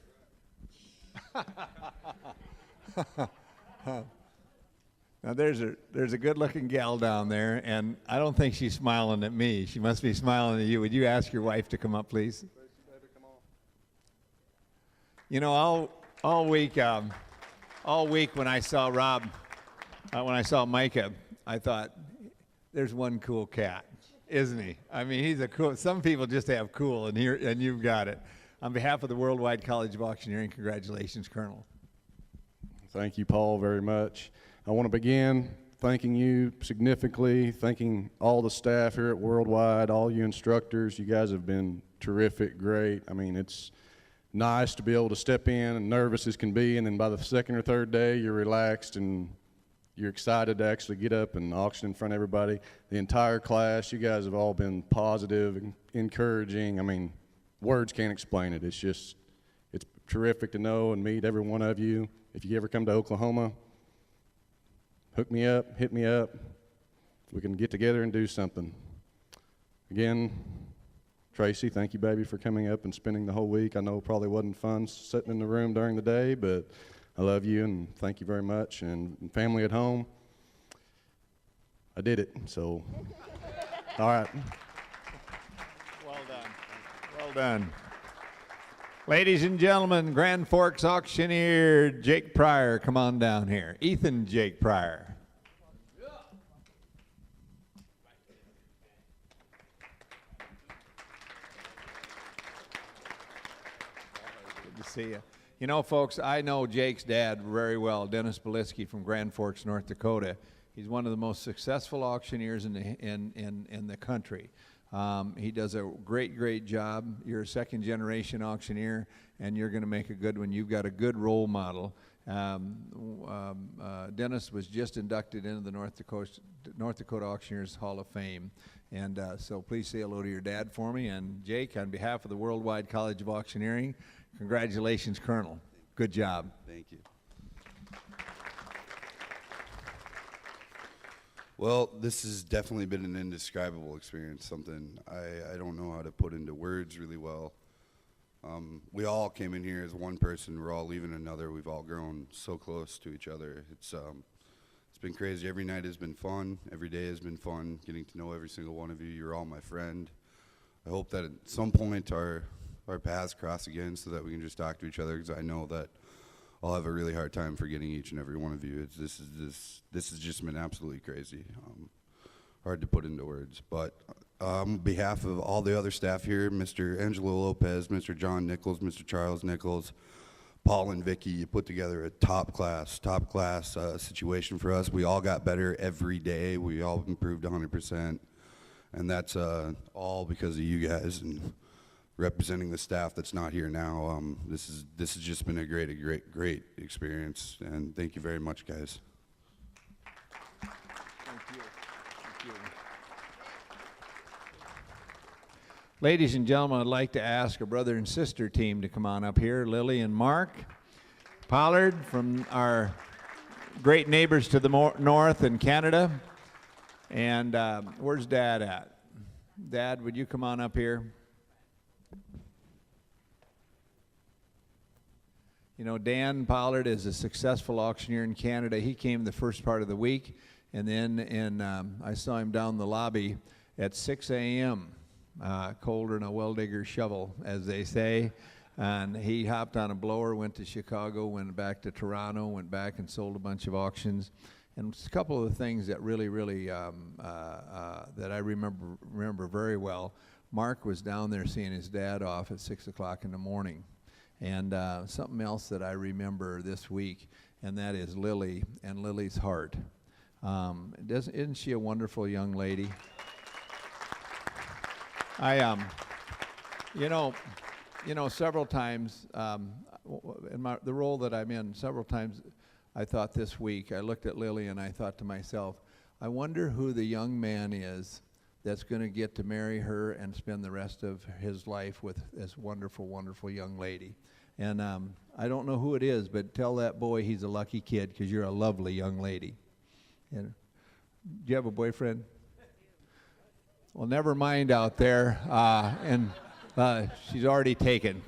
A: Now there's a good-looking gal down there, and I don't think she's smiling at me. She must be smiling at you. Would you ask your wife to come up, please? You know, all week when I saw Micah, I thought, there's one cool cat, isn't he? I mean, he's a cool. Some people just have cool, and you've got it. On behalf of the Worldwide College of Auctioneering, congratulations, Colonel.
I: Thank you, Paul, very much. I want to begin thanking you significantly, thanking all the staff here at Worldwide, all you instructors. You guys have been terrific, great. I mean, it's nice to be able to step in and nervous as can be, and then by the second or third day, you're relaxed and you're excited to actually get up and auction in front of everybody. The entire class, you guys have all been positive and encouraging. I mean, words can't explain it. It's terrific to know and meet every one of you. If you ever come to Oklahoma, hook me up, hit me up. We can get together and do something. Again, Tracy, thank you, baby, for coming up and spending the whole week. I know it probably wasn't fun sitting in the room during the day, but I love you and thank you very much. And family at home, I did it, so all right.
A: Well done. Well done. Ladies and gentlemen, Grand Forks auctioneer Jake Pryor, come on down here. Ethan Jake Pryor. Good to see you. You know, folks, I know Jake's dad very well, Dennis Belitsky from Grand Forks, North Dakota. He's one of the most successful auctioneers in the country. He does a great job. You're a second-generation auctioneer, and you're going to make a good one. You've got a good role model. Dennis was just inducted into the North Dakota Auctioneers Hall of Fame. And so please say hello to your dad for me. And Jake, on behalf of the Worldwide College of Auctioneering, congratulations, Colonel. Good job.
T: Thank you. Well, this has definitely been an indescribable experience, something I don't know how to put into words really well. We all came in here as one person. We're all leaving another. We've all grown so close to each other. It's been crazy. Every night has been fun. Every day has been fun, getting to know every single one of you. You're all my friend. I hope that at some point our paths cross again so that we can just talk to each other, because I know that I'll have a really hard time forgetting each and every one of you. This has just been absolutely crazy. Hard to put into words. But on behalf of all the other staff here, Mr. Angelo Lopez, Mr. John Nichols, Mr. Charles Nichols, Paul and Vicky, you put together a top class situation for us. We all got better every day. We all improved 100%. And that's all because of you guys and representing the staff that's not here now. This has just been a great experience, and thank you very much, guys.
A: Thank you. Thank you. Ladies and gentlemen, I'd like to ask a brother and sister team to come on up here, Lily and Mark Pollard from our great neighbors to the north in Canada. And where's Dad at? Dad, would you come on up here? You know, Dan Pollard is a successful auctioneer in Canada. He came the first part of the week, and then I saw him down the lobby at 6 a.m., colder than a well-digger's shovel, as they say. And he hopped on a blower, went to Chicago, went back to Toronto, went back and sold a bunch of auctions. And a couple of the things that really, that I remember very well. Mark was down there seeing his dad off at 6 o'clock in the morning. And something else that I remember this week, and that is Lily and Lily's heart. Isn't she a wonderful young lady? You know, several times in the role that I'm in, several times I thought this week, I looked at Lily and I thought to myself, I wonder who the young man is that's going to get to marry her and spend the rest of his life with this wonderful, wonderful young lady. And I don't know who it is, but tell that boy he's a lucky kid because you're a lovely young lady. And, do you have a boyfriend? Well, never mind out there. And she's already taken.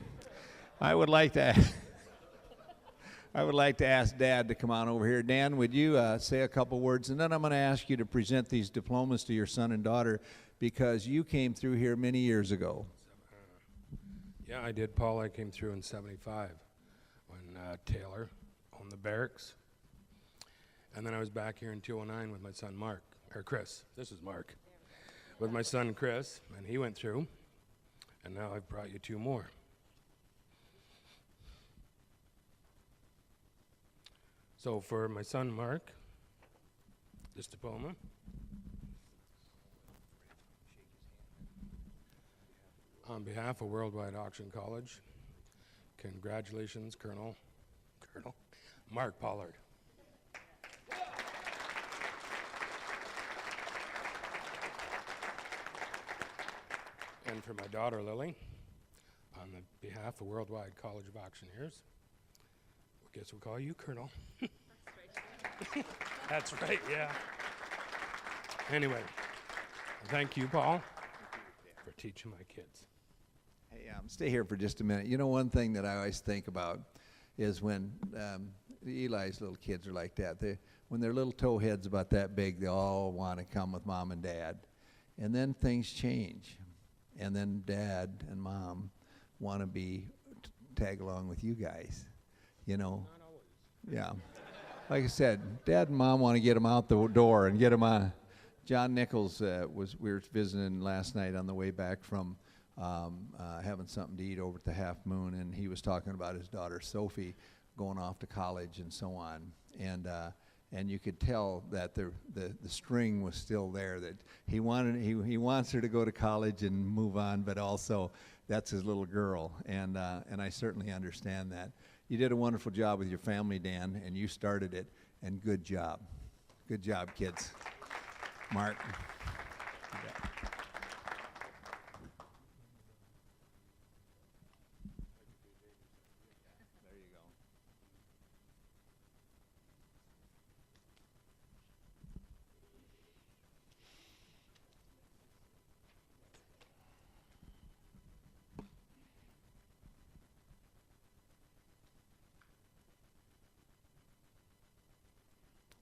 A: I would like to ask Dad to come on over here. Dan, would you say a couple words? And then I'm going to ask you to present these diplomas to your son and daughter because you came through here many years ago.
U: Yeah, I did, Paul. I came through in '75 when Taylor owned the barracks. And then I was back here in 2009 with my son Chris. This is Mark. With my son Chris, and he went through. And now I've brought you two more. So for my son Mark, this diploma. On behalf of Worldwide Auction College, congratulations, Colonel Mark Pollard. And for my daughter Lily, on the behalf of Worldwide College of Auctioneers, I guess we'll call you Colonel. That's right, yeah. Anyway, thank you, Paul, for teaching my kids.
A: Hey, stay here for just a minute. You know, one thing that I always think about is when Eli's little kids are like that. When they're little towheads about that big, they all want to come with Mom and Dad. And then things change. And then Dad and Mom want to tag along with you guys, you know. Not always. Yeah. Like I said, Dad and Mom want to get them out the door and get them on. John Nichols we were visiting last night on the way back from having something to eat over at the Half Moon, and he was talking about his daughter Sophie going off to college and so on. And you could tell that the string was still there, that he wants her to go to college and move on, but also that's his little girl, and I certainly understand that. You did a wonderful job with your family, Dan, and you started it, and good job. Good job, kids. Mark.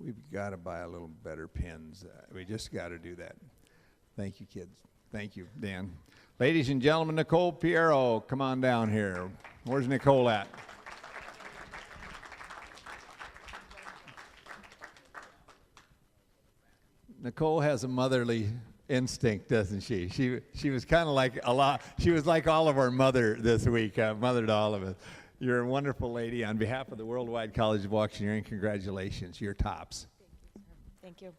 A: We've got to buy a little better pens. We just got to do that. Thank you, kids. Thank you, Dan. Ladies and gentlemen, Nicole Piero, come on down here. Where's Nicole at? Nicole has a motherly instinct, doesn't she? She was kind of like she was like all of our mother this week, mother to all of us. You're a wonderful lady. On behalf of the Worldwide College of Auctioneering, congratulations. You're tops.
V: Thank you.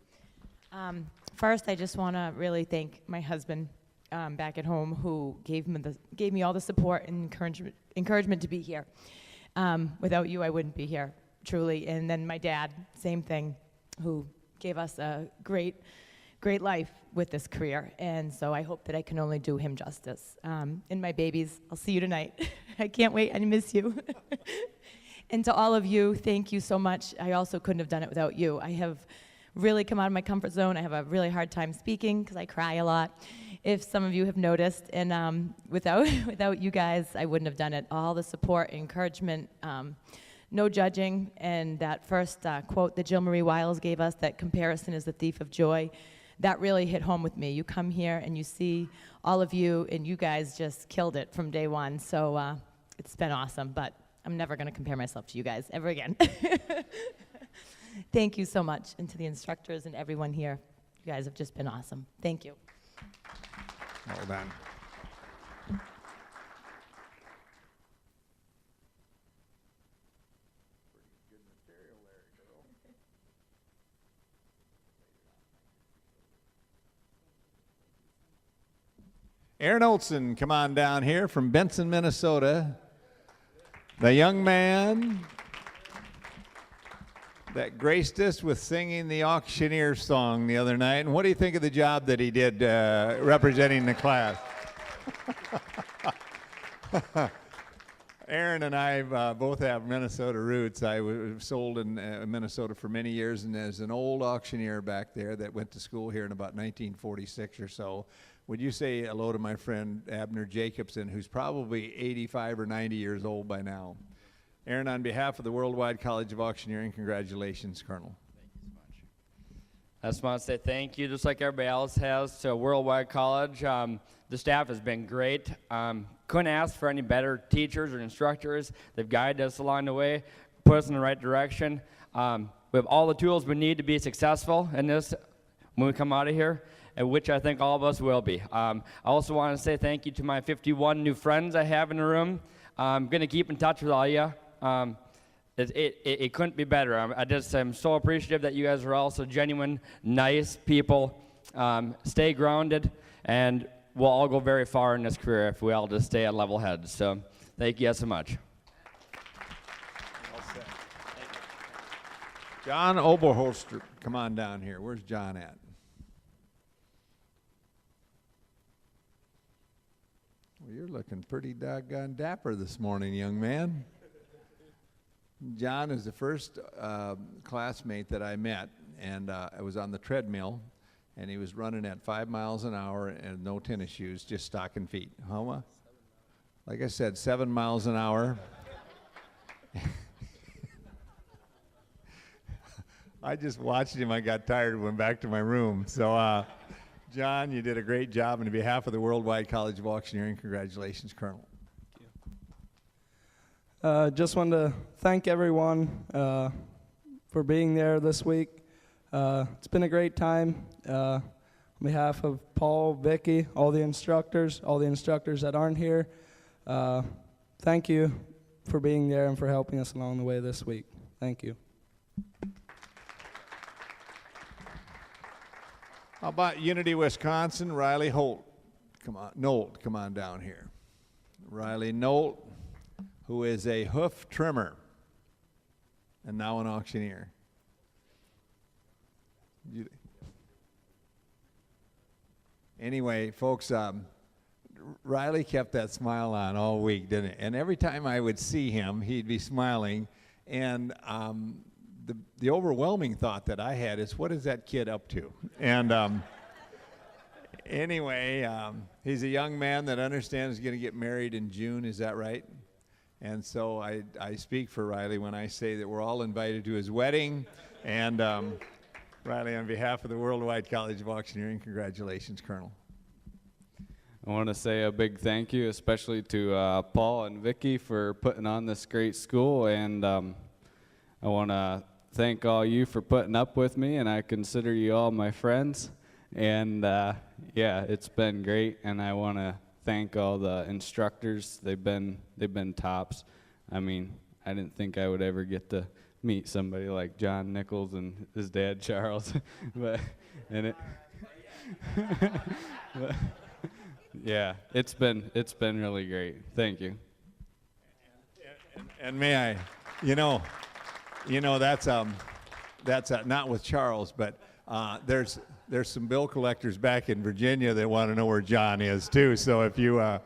B: First, I just want to really thank my husband back at home who gave me all the support and encouragement to be here. Without you, I wouldn't be here, truly. And then my dad, same thing, who gave us a great life with this career. And so I hope that I can only do him justice. And my babies, I'll see you tonight. I can't wait. I miss you. And to all of you, thank you so much. I also couldn't have done it without you. I have really come out of my comfort zone. I have a really hard time speaking because I cry a lot, if some of you have noticed. And without you guys, I wouldn't have done it. All the support, encouragement, no judging, and that first quote that Jill Marie Wiles gave us, that comparison is the thief of joy, that really hit home with me. You come here and you see all of you, and you guys just killed it from day one. So it's been awesome, but I'm never going to compare myself to you guys ever again. Thank you so much, and to the instructors and everyone here. You guys have just been awesome. Thank you.
A: Well done. Aaron Olson, come on down here from Benson, Minnesota. The young man that graced us with singing the Auctioneer song the other night. And what do you think of the job that he did representing the class? Aaron and I both have Minnesota roots. I was sold in Minnesota for many years, and there's an old auctioneer back there that went to school here in about 1946 or so. Would you say hello to my friend Abner Jacobson, who's probably 85 or 90 years old by now? Aaron, on behalf of the Worldwide College of Auctioneering, congratulations, Colonel.
V: I just want to say thank you, just like everybody else has, to Worldwide College. The staff has been great. Couldn't ask for any better teachers or instructors. They've guided us along the way, put us in the right direction. We have all the tools we need to be successful in this when we come out of here, and which I think all of us will be. I also want to say thank you to my 51 new friends I have in the room. I'm going to keep in touch with all of you. It couldn't be better. I'm so appreciative that you guys are all so genuine, nice people. Stay grounded, and we'll all go very far in this career if we all just stay at level heads. So thank you guys so much.
A: Well said. John Oberholster, come on down here. Where's John at? Well, you're looking pretty doggone dapper this morning, young man. John is the first classmate that I met, and I was on the treadmill, and he was running at 5 miles an hour and no tennis shoes, just stocking feet. How much? Like I said, 7 miles an hour. I just watched him. I got tired and went back to my room. So, John, you did a great job. And on behalf of the Worldwide College of Auctioneering, congratulations, Colonel.
W: Just wanted to thank everyone for being there this week. It's been a great time. On behalf of Paul, Vicky, all the instructors that aren't here, thank you for being there and for helping us along the way this week. Thank you.
A: How about Unity, Wisconsin? Riley Holt. Come on, Nolt, come on down here. Riley Nolt, who is a hoof trimmer and now an auctioneer. Anyway, folks, Riley kept that smile on all week, didn't he? And every time I would see him, he'd be smiling. And the overwhelming thought that I had is, what is that kid up to? And anyway, he's a young man that understands he's going to get married in June. Is that right? And so I speak for Riley when I say that we're all invited to his wedding. And Riley, on behalf of the Worldwide College of Auctioneering, congratulations, Colonel.
X: I want to say a big thank you, especially to Paul and Vicky for putting on this great school. And I want to thank all you for putting up with me, and I consider you all my friends. And yeah, it's been great, and I want to thank all the instructors. They've been tops. I mean, I didn't think I would ever get to meet somebody like John Nichols and his dad Charles, but But, yeah, it's been really great. Thank you.
A: And may I, that's not with Charles, but there's some bill collectors back in Virginia that want to know where John is too. So if you,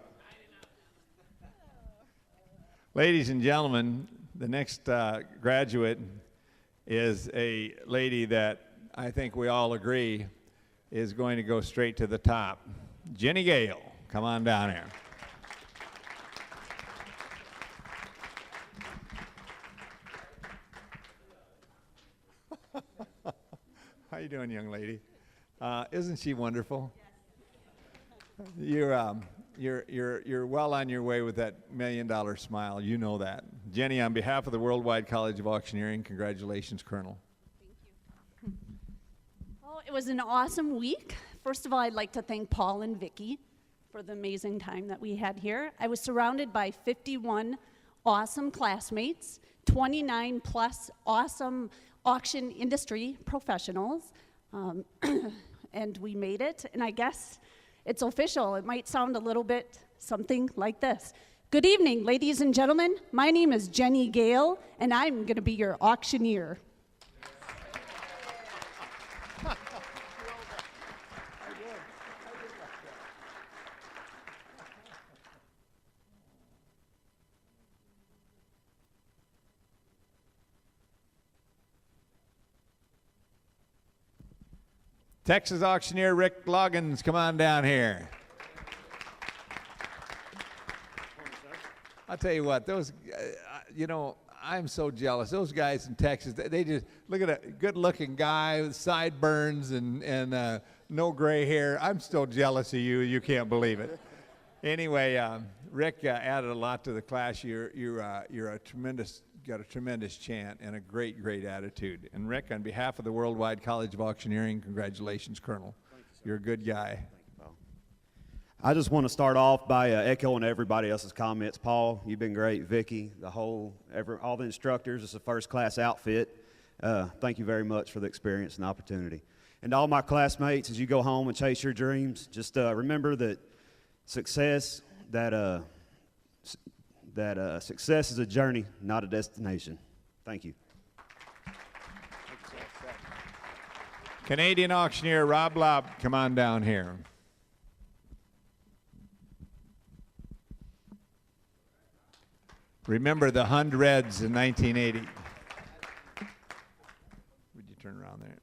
A: ladies and gentlemen, the next graduate is a lady that I think we all agree is going to go straight to the top. Jenny Gale, come on down here. How you doing, young lady? Isn't she wonderful? You're well on your way with that $1 million smile. You know that. Jenny, on behalf of the Worldwide College of Auctioneering, congratulations, Colonel.
D: Well, it was an awesome week. First of all, I'd like to thank Paul and Vicki for the amazing time that we had here. I was surrounded by 51 awesome classmates, 29 plus awesome auction industry professionals, and we made it, and I guess it's official. It might sound a little bit something like this. Good evening, ladies and gentlemen. My name is Jenny Gale, and I'm going to be your auctioneer.
A: Texas auctioneer Rick Loggins, come on down here. I'll tell you what, those, I'm so jealous. Those guys in Texas, they just, look at a good-looking guy with sideburns and no gray hair. I'm still jealous of you. You can't believe it. Anyway, Rick added a lot to the class. You're a tremendous, got a tremendous chant and a great attitude. And Rick, on behalf of the Worldwide College of Auctioneering, congratulations, Colonel. You're a good guy.
E: I just want to start off by echoing everybody else's comments. Paul, you've been great. Vicki, all the instructors. It's a first-class outfit. Thank you very much for the experience and opportunity. And to all my classmates, as you go home and chase your dreams, just remember that success success is a journey, not a destination. Thank you.
A: Canadian auctioneer Rob Lobb, come on down here. Remember the hundreds in 1980. Would you turn around there?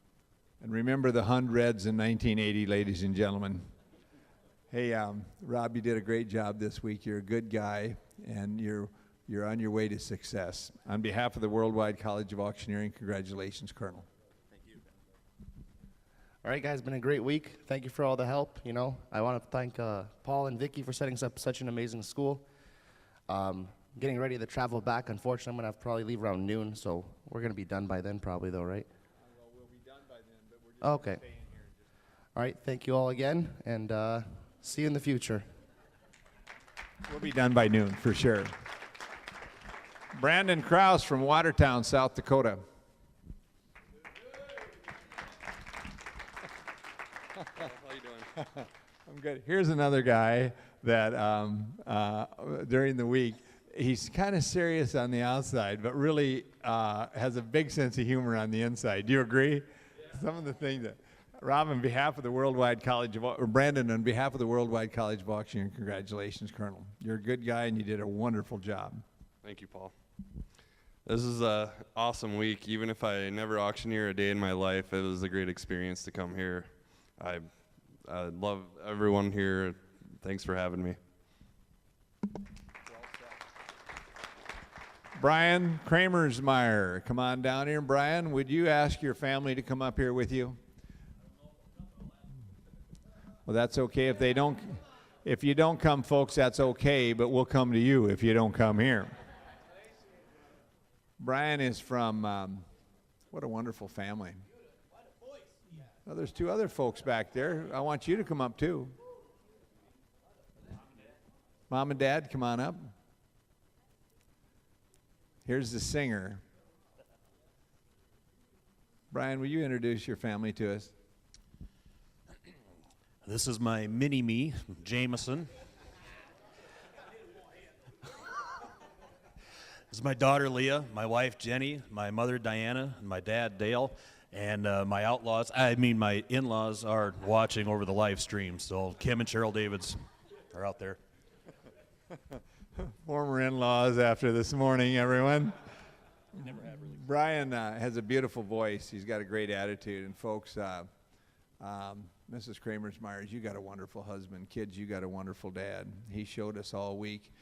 A: And remember the hundreds in 1980, ladies and gentlemen. Hey, Rob, you did a great job this week. You're a good guy, and you're on your way to success. On behalf of the Worldwide College of Auctioneering, congratulations, Colonel.
F: Thank you. All right, guys, been a great week. Thank you for all the help. I want to thank Paul and Vicki for setting up such an amazing school. Getting ready to travel back. Unfortunately, I'm going to have to probably leave around noon, so we're going to be done by then probably, though, right?
A: Well, we'll be done by then, but we're just
F: okay. Staying here. All right, thank you all again, and see you in the future.
A: We'll be done by noon, for sure. Brandon Krause from Watertown, South Dakota.
G: How you doing?
A: I'm good. Here's another guy that during the week, he's kind of serious on the outside, but really has a big sense of humor on the inside. Do you agree? Yeah. Some of the things that, Rob, on behalf of the Worldwide College of, or Brandon, on behalf of the Worldwide College of Auctioneering, congratulations, Colonel. You're a good guy and you did a wonderful job.
G: Thank you, Paul. This is an awesome week. Even if I never auctioneer a day in my life, it was a great experience to come here. I love everyone here. Thanks for having me.
A: Brian Kramersmeyer, come on down here. Brian, would you ask your family to come up here with you? Well, that's okay. If you don't come, folks, that's okay, but we'll come to you if you don't come here. Brian is from, what a wonderful family. Well, there's two other folks back there. I want you to come up too. Mom and Dad, come on up. Here's the singer. Brian, will you introduce your family to us?
H: This is my mini-me, Jameson. This is my daughter, Leah, my wife, Jenny, my mother, Diana, and my dad, Dale, and my in-laws are watching over the live stream, so Kim and Cheryl Davids are out there.
A: Former in-laws after this morning, everyone.
H: Never had really.
A: Brian has a beautiful voice. He's got a great attitude. And folks, Mrs. Kramersmeyers, you got a wonderful husband. Kids, you got a wonderful dad. He showed us all week.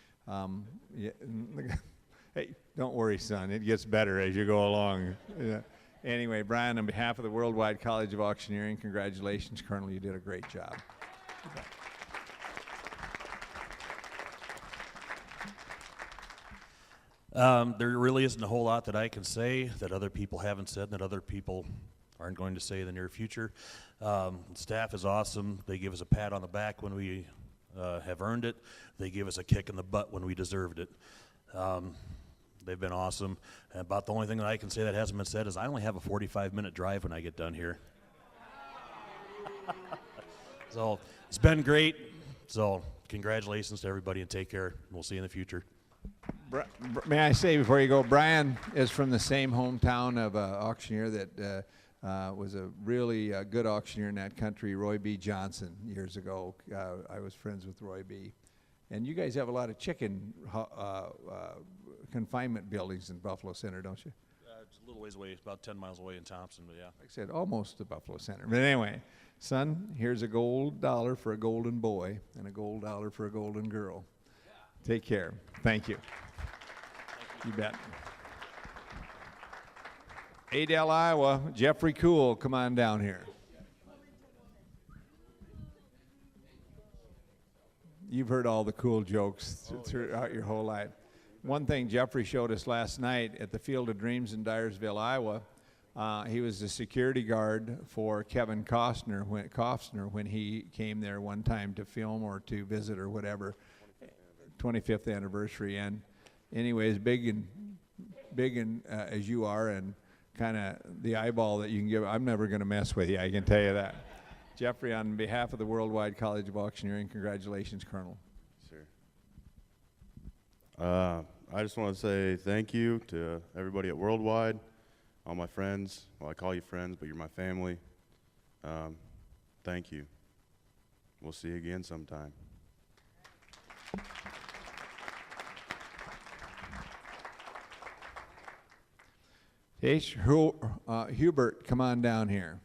A: Hey, don't worry, son. It gets better as you go along. Yeah. Anyway, Brian, on behalf of the Worldwide College of Auctioneering, congratulations, Colonel. You did a great job.
H: There really isn't a whole lot that I can say that other people haven't said, that other people aren't going to say in the near future. Staff is awesome. They give us a pat on the back when we have earned it. They give us a kick in the butt when we deserved it. They've been awesome. And about the only thing that I can say that hasn't been said is I only have a 45-minute drive when I get done here. So it's been great. So congratulations to everybody and take care. We'll see you in the future.
A: May I say before you go, Brian is from the same hometown of an auctioneer that was a really good auctioneer in that country, Roy B. Johnson, years ago. I was friends with Roy B. And you guys have a lot of chicken confinement buildings in Buffalo Center, don't you?
H: It's a little ways away, about 10 miles away in Thompson, but yeah.
A: Like I said, almost to Buffalo Center. But anyway, son, here's a gold dollar for a golden boy and a gold dollar for a golden girl. Take care. Thank you. You bet. Adel, Iowa, Jeffrey Cool, come on down here. You've heard all the cool jokes throughout your whole life. One thing Jeffrey showed us last night at the Field of Dreams in Dyersville, Iowa, he was the security guard for Kevin Costner when he came there one time to film or to visit or whatever. 25th anniversary. And anyways, big and as you are, and kind of the eyeball that you can give, I'm never going to mess with you, I can tell you that. Jeffrey, on behalf of the Worldwide College of Auctioneering, congratulations, Colonel.
J: Sure. I just want to say thank you to everybody at Worldwide, all my friends. Well, I call you friends, but you're my family. Thank you. We'll see you again sometime.
A: Hubert, come on down here.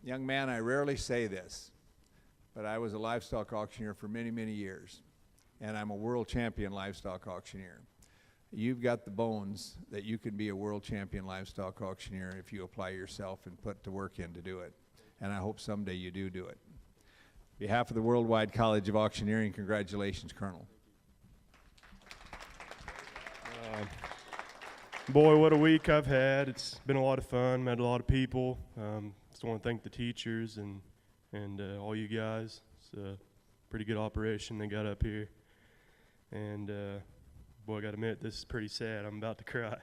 A: Young man, I rarely say this, but I was a livestock auctioneer for many, many years, and I'm a world champion livestock auctioneer. You've got the bones that you can be a world champion livestock auctioneer if you apply yourself and put the work in to do it, and I hope someday you do it. On behalf of the Worldwide College of Auctioneering, congratulations, Colonel.
K: Boy, what a week I've had. It's been a lot of fun, met a lot of people. Just want to thank the teachers and all you guys. It's a pretty good operation they got up here. And boy, I got to admit, this is pretty sad. I'm about to cry.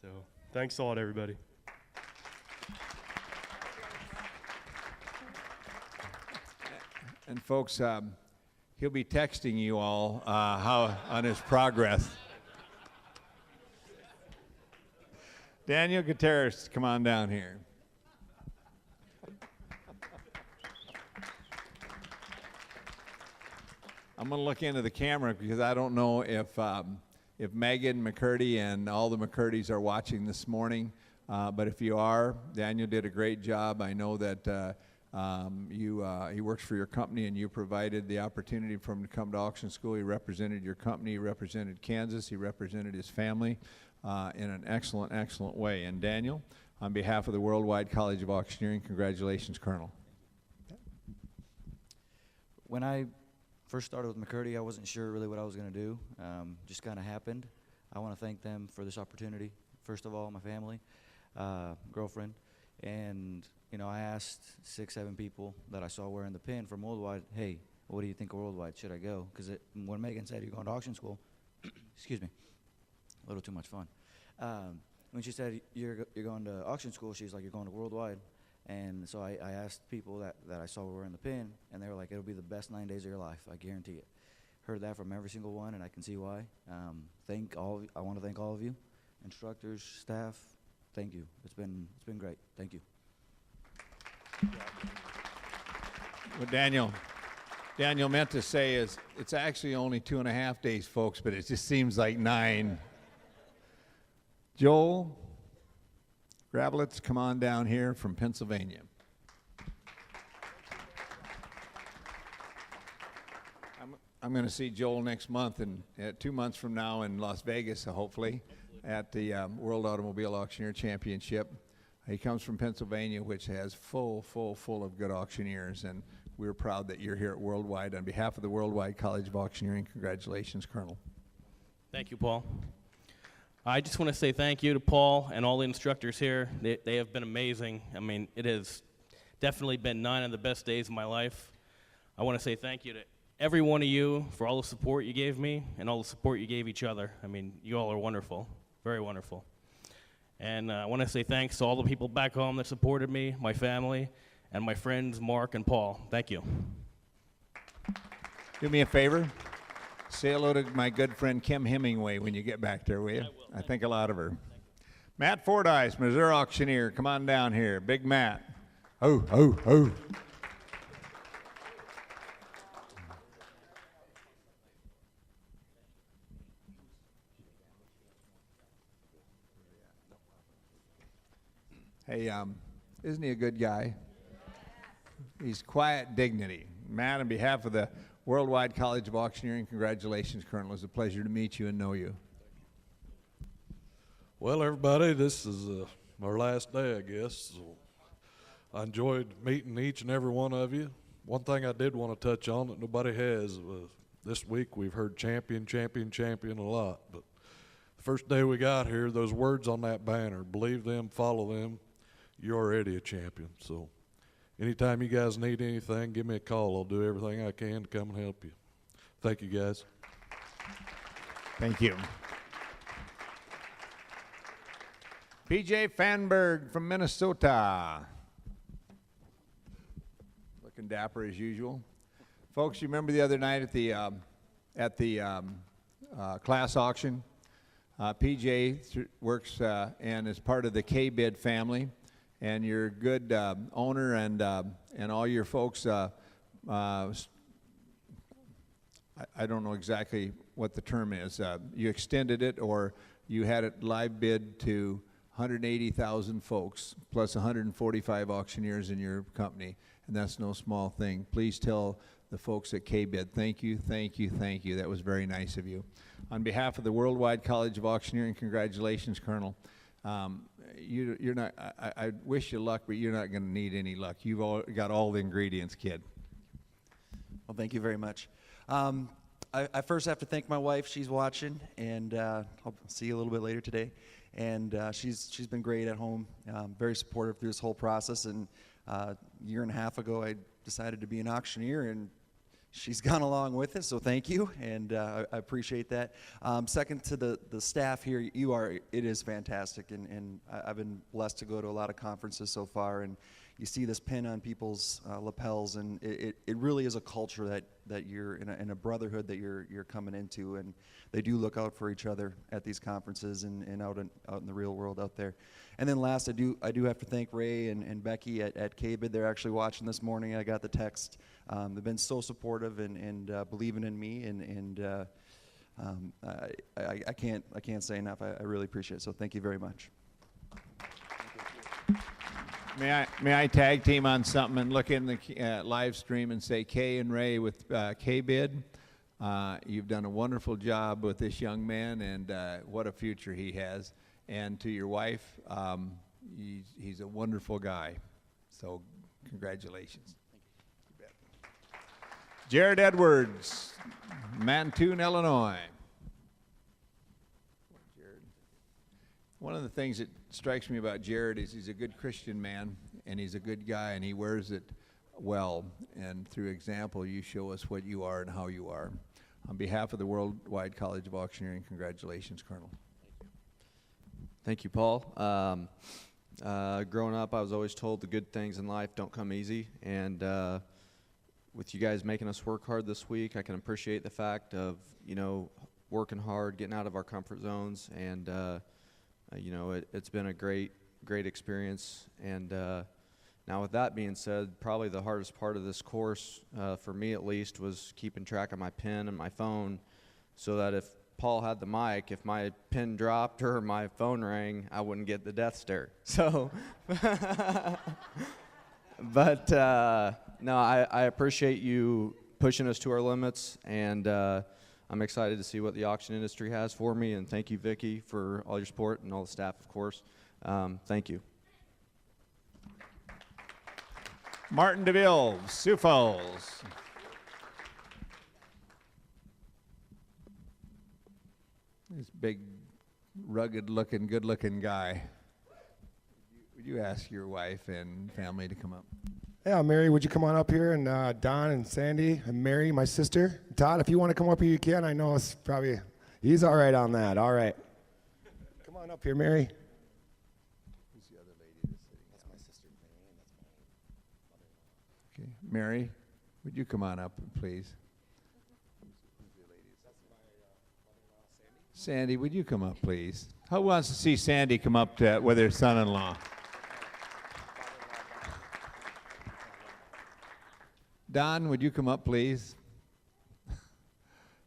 K: So thanks a lot, everybody.
A: And folks, he'll be texting you all how on his progress. Daniel Gutierrez, come on down here. I'm going to look into the camera because I don't know if Megan McCurdy and all the McCurdys are watching this morning. But if you are, Daniel did a great job. I know that he works for your company, and you provided the opportunity for him to come to auction school. He represented your company. He represented Kansas. He represented his family in an excellent, excellent way. And Daniel, on behalf of the Worldwide College of Auctioneering, congratulations, Colonel.
L: When I first started with McCurdy, I wasn't sure really what I was going to do. Just kind of happened. I want to thank them for this opportunity. First of all, my family, girlfriend, and you know, I asked 6, 7 people that I saw wearing the pin from Worldwide, hey, what do you think of Worldwide? Should I go? Because when Megan said you're going to auction school, excuse me, a little too much fun. When she said you're going to auction school, she's like, you're going to Worldwide. And so I asked people that I saw were wearing the pin, and they were like, it'll be the best 9 days of your life, I guarantee it. Heard that from every single one, and I can see why. I want to thank all of you, instructors, staff. Thank you. It's been great. Thank you.
A: What Daniel meant to say is it's actually only 2.5 days, folks, but it just seems like 9. Joel Gravelitz, come on down here from Pennsylvania. I'm going to see Joel next month, and 2 months from now in Las Vegas, hopefully, at the World Automobile Auctioneer Championship. He comes from Pennsylvania, which has full of good auctioneers, and we're proud that you're here at Worldwide. On behalf of the Worldwide College of Auctioneering, congratulations, Colonel.
M: Thank you, Paul. I just want to say thank you to Paul and all the instructors here. They have been amazing. I mean, it has definitely been 9 of the best days of my life. I want to say thank you to every one of you for all the support you gave me and all the support you gave each other. I mean, you all are wonderful, very wonderful. And I want to say thanks to all the people back home that supported me, my family, and my friends Mark and Paul. Thank you.
A: Do me a favor. Say hello to my good friend Kim Hemingway when you get back there, will you? I think a lot of her. Matt Fordyce, Missouri Auctioneer. Come on down here. Big Matt. Oh. Hey, isn't he a good guy? He's quiet dignity. Matt, on behalf of the Worldwide College of Auctioneering, congratulations, Colonel. It's a pleasure to meet you and know you.
N: Well, everybody, this is our last day, I guess. So I enjoyed meeting each and every one of you. One thing I did want to touch on that nobody has, this week we've heard champion a lot. But the first day we got here, those words on that banner, believe them, follow them, you're already a champion. So anytime you guys need anything, give me a call. I'll do everything I can to come and help you. Thank you, guys.
A: Thank you. PJ Fanberg from Minnesota. Looking dapper as usual. Folks, you remember the other night at the class auction? PJ works and is part of the K-Bid family. And you're a good owner, and all your folks, I don't know exactly what the term is. You extended it, or you had it live bid to 180,000 folks, plus 145 auctioneers in your company, and that's no small thing. Please tell the folks at K-Bid, thank you. That was very nice of you. On behalf of the Worldwide College of Auctioneering, congratulations, Colonel. You're not. I wish you luck, but you're not going to need any luck. You've got all the ingredients, kid.
O: Well, thank you very much. I first have to thank my wife. She's watching, and I'll see you a little bit later today. And she's been great at home, very supportive through this whole process. And a year and a half ago, I decided to be an auctioneer, and she's gone along with it, so thank you, and I appreciate that. Second to the staff here, it is fantastic, and I've been blessed to go to a lot of conferences so far, and you see this pin on people's lapels, and it really is a culture that you're in a brotherhood that you're coming into, and they do look out for each other at these conferences and out in the real world out there. And then last, I do have to thank Ray and Becky at KBID. They're actually watching this morning. I got the text. They've been so supportive and believing in me, and I can't say enough. I really appreciate it. So thank you very much.
A: May I tag team on something and look in the live stream and say Kay and Ray with K-Bid. You've done a wonderful job with this young man, and what a future he has. And to your wife, he's a wonderful guy. So congratulations. Thank you. Jared Edwards, Mantoon, Illinois. One of the things that strikes me about Jared is he's a good Christian man, and he's a good guy, and he wears it well. And through example, you show us what you are and how you are. On behalf of the Worldwide College of Auctioneering, congratulations, Colonel.
P: Thank you, Paul.
C: Growing up, I was always told the good things in life don't come easy, and with you guys making us work hard this week, I can appreciate the fact of, working hard, getting out of our comfort zones, and it's been a great experience. And now with that being said, probably the hardest part of this course, for me at least, was keeping track of my pen and my phone, so that if Paul had the mic, if my pen dropped or my phone rang, I wouldn't get the death stare. So, but no, I appreciate you pushing us to our limits, and I'm excited to see what the auction industry has for me, and thank you, Vicki, for all your support, and all the staff, of course. Thank you.
A: Martin DeVille, Sioux Falls. This big, rugged-looking, good-looking guy. Would you ask your wife and family to come up?
P: Yeah, Mary, would you come on up here? And Don and Sandy and Mary, my sister. Todd, if you want to come up here, you can. I know it's probably, he's all right on that. All right. Come on up here, Mary.
A: Who's the other lady that's sitting? That's my sister, Mary, and that's my mother-in-law. Okay, Mary, would you come on up, please? Sandy, would you come up, please? Who wants to see Sandy come up with her son-in-law? Don, would you come up, please?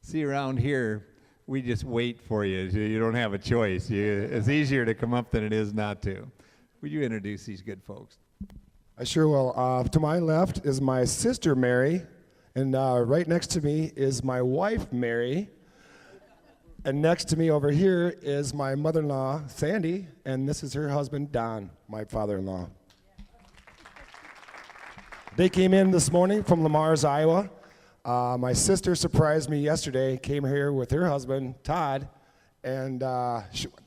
A: See, around here, we just wait for you. You don't have a choice. It's easier to come up than it is not to. Would you introduce these good folks?
P: I sure will. To my left is my sister, Mary, and right next to me is my wife, Mary. And next to me over here is my mother-in-law, Sandy, and this is her husband, Don, my father-in-law. They came in this morning from Lamar's, Iowa. My sister surprised me yesterday, came here with her husband, Todd, and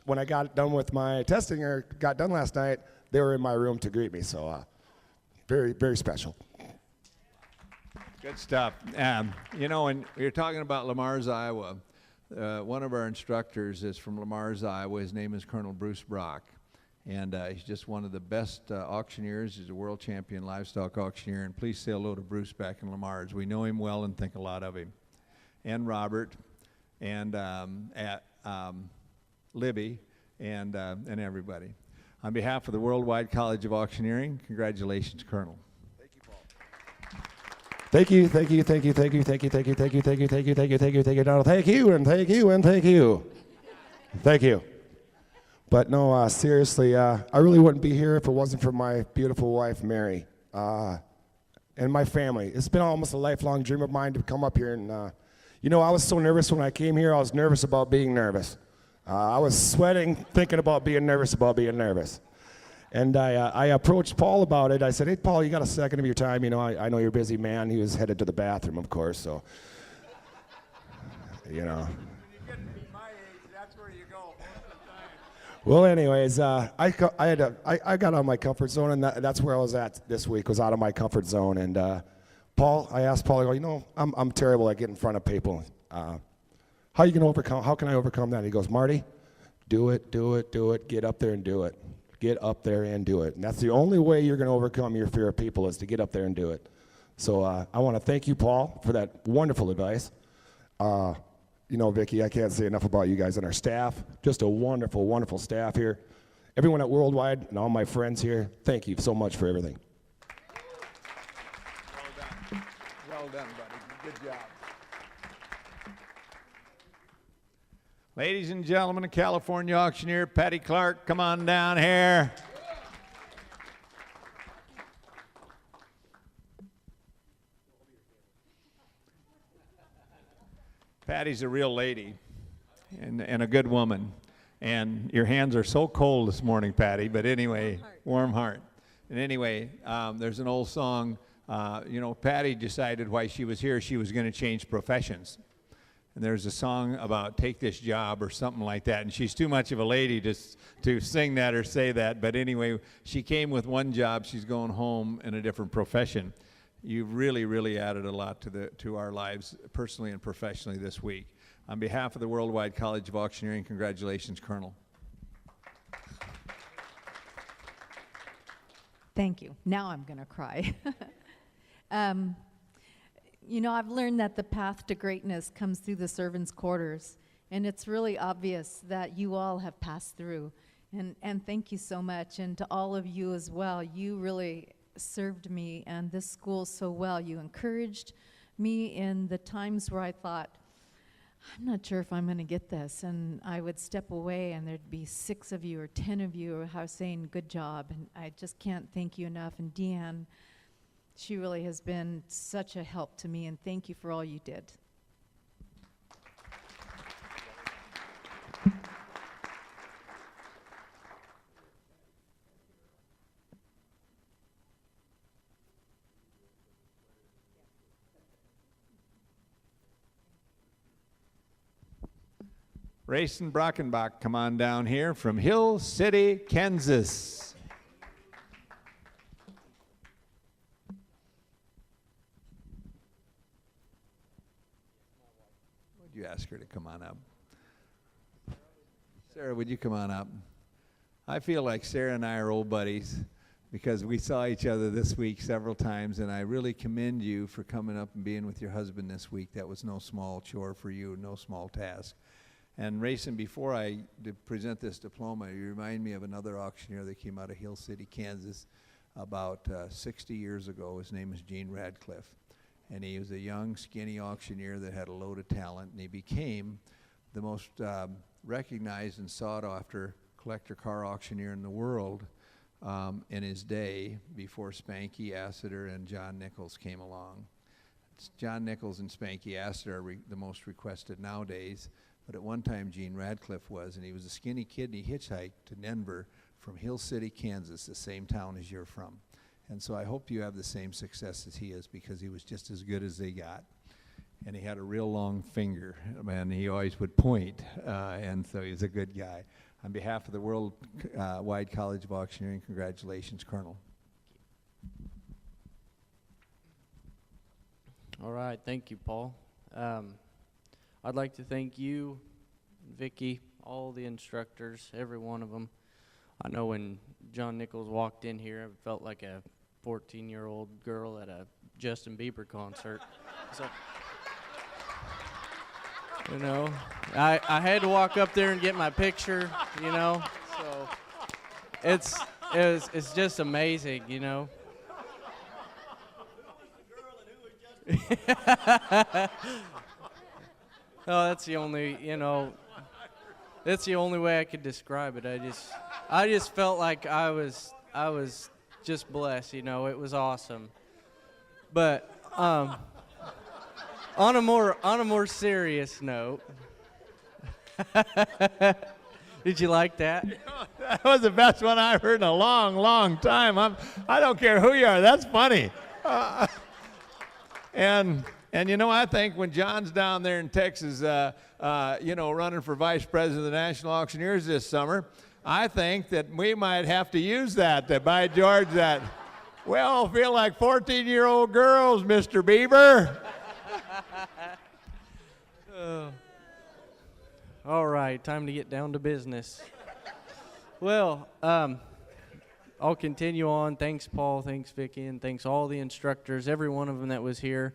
P: when I got done with my testing, or got done last night, they were in my room to greet me, so very, very special.
A: Good stuff. When you're talking about Lamar's, Iowa, one of our instructors is from Lamar's, Iowa. His name is Colonel Bruce Brock, and he's just one of the best auctioneers. He's a world champion livestock auctioneer, and please say hello to Bruce back in Lamar's. We know him well and think a lot of him. And Robert, and Libby, and everybody. On behalf of the Worldwide College of Auctioneering, congratulations, Colonel.
P: Thank you, thank you, thank you, thank you, thank you, thank you, thank you, thank you, thank you, thank you, thank you, thank you, Donald. Thank you, and thank you, and thank you. Thank you. But no, seriously, I really wouldn't be here if it wasn't for my beautiful wife, Mary, and my family. It's been almost a lifelong dream of mine to come up here. And, I was so nervous when I came here. I was nervous about being nervous. I was sweating thinking about being nervous about being nervous. And I approached Paul about it. I said, hey, Paul, you got a second of your time? I know you're a busy man. He was headed to the bathroom, of course, so,
A: When you get to be my age, that's where you go most of the time.
P: Well, anyways, I got out of my comfort zone, and that's where I was at this week, was out of my comfort zone. And I asked Paul, I go, I'm terrible at getting in front of people. How can I overcome that? He goes, Marty, do it, get up there and do it. Get up there and do it. And that's the only way you're going to overcome your fear of people, is to get up there and do it. So I want to thank you, Paul, for that wonderful advice. Vicki, I can't say enough about you guys and our staff. Just a wonderful, wonderful staff here. Everyone at Worldwide and all my friends here, thank you so much for everything.
A: Well done, buddy. Good job. Ladies and gentlemen, a California auctioneer, Patty Clark, come on down here. Patty's a real lady and a good woman. And your hands are so cold this morning, Patty, but anyway, warm heart. And anyway, there's an old song, Patty decided while she was here she was going to change professions. And there's a song about take this job or something like that. And she's too much of a lady to sing that or say that. But anyway, she came with one job. She's going home in a different profession. You've really, really added a lot to our lives personally and professionally this week. On behalf of the Worldwide College of Auctioneering, congratulations, Colonel.
I: Thank you. Now I'm going to cry. You know, I've learned that the path to greatness comes through the servants' quarters, and it's really obvious that you all have passed through. And thank you so much, and to all of you as well. You really served me and this school so well. You encouraged me in the times where I thought, I'm not sure if I'm going to get this, and I would step away and there'd be 6 of you or 10 of you who are saying good job, and I just can't thank you enough. And Deanne, she really has been such a help to me, and thank you for all you did.
A: Rayson Brockenbach, come on down here from Hill City, Kansas. Would you ask her to come on up? Sarah, would you come on up? I feel like Sarah and I are old buddies because we saw each other this week several times, and I really commend you for coming up and being with your husband this week. That was no small chore for you, no small task. And Rayson, before I present this diploma, you remind me of another auctioneer that came out of Hill City, Kansas, about 60 years ago. His name is Gene Radcliffe. And he was a young, skinny auctioneer that had a load of talent, and he became the most recognized and sought-after collector car auctioneer in the world in his day before Spanky Assiter and John Nichols came along. John Nichols and Spanky Assiter are the most requested nowadays. But at one time, Gene Radcliffe was, and he was a skinny kid, and he hitchhiked to Denver from Hill City, Kansas, the same town as you're from. And so I hope you have the same success as he is, because he was just as good as they got. And he had a real long finger, and he always would point, and so he's a good guy. On behalf of the Worldwide College of Auctioneering, congratulations, Colonel.
Q: All right, thank you, Paul. I'd like to thank you, Vicki, all the instructors, every one of them. I know when John Nichols walked in here, I felt like a 14-year-old girl at a Justin Bieber concert. So, you know, I had to walk up there and get my picture, you know. So it's just amazing, you know. Oh, that's the only, you know, that's the only way I could describe it. I just felt like I was just blessed, you know. It was awesome. But on a more serious note, did you like that?
A: That was the best one I've heard in a long, long time. I don't care who you are. That's funny. And you know, I think when John's down there in Texas, you know, running for vice president of the National Auctioneers this summer, I think that we might have to use that by George, that we all feel like 14-year-old girls, Mr. Bieber.
Q: All right, time to get down to business. Well, I'll continue on. Thanks, Paul. Thanks, Vicki. And thanks all the instructors, every one of them that was here.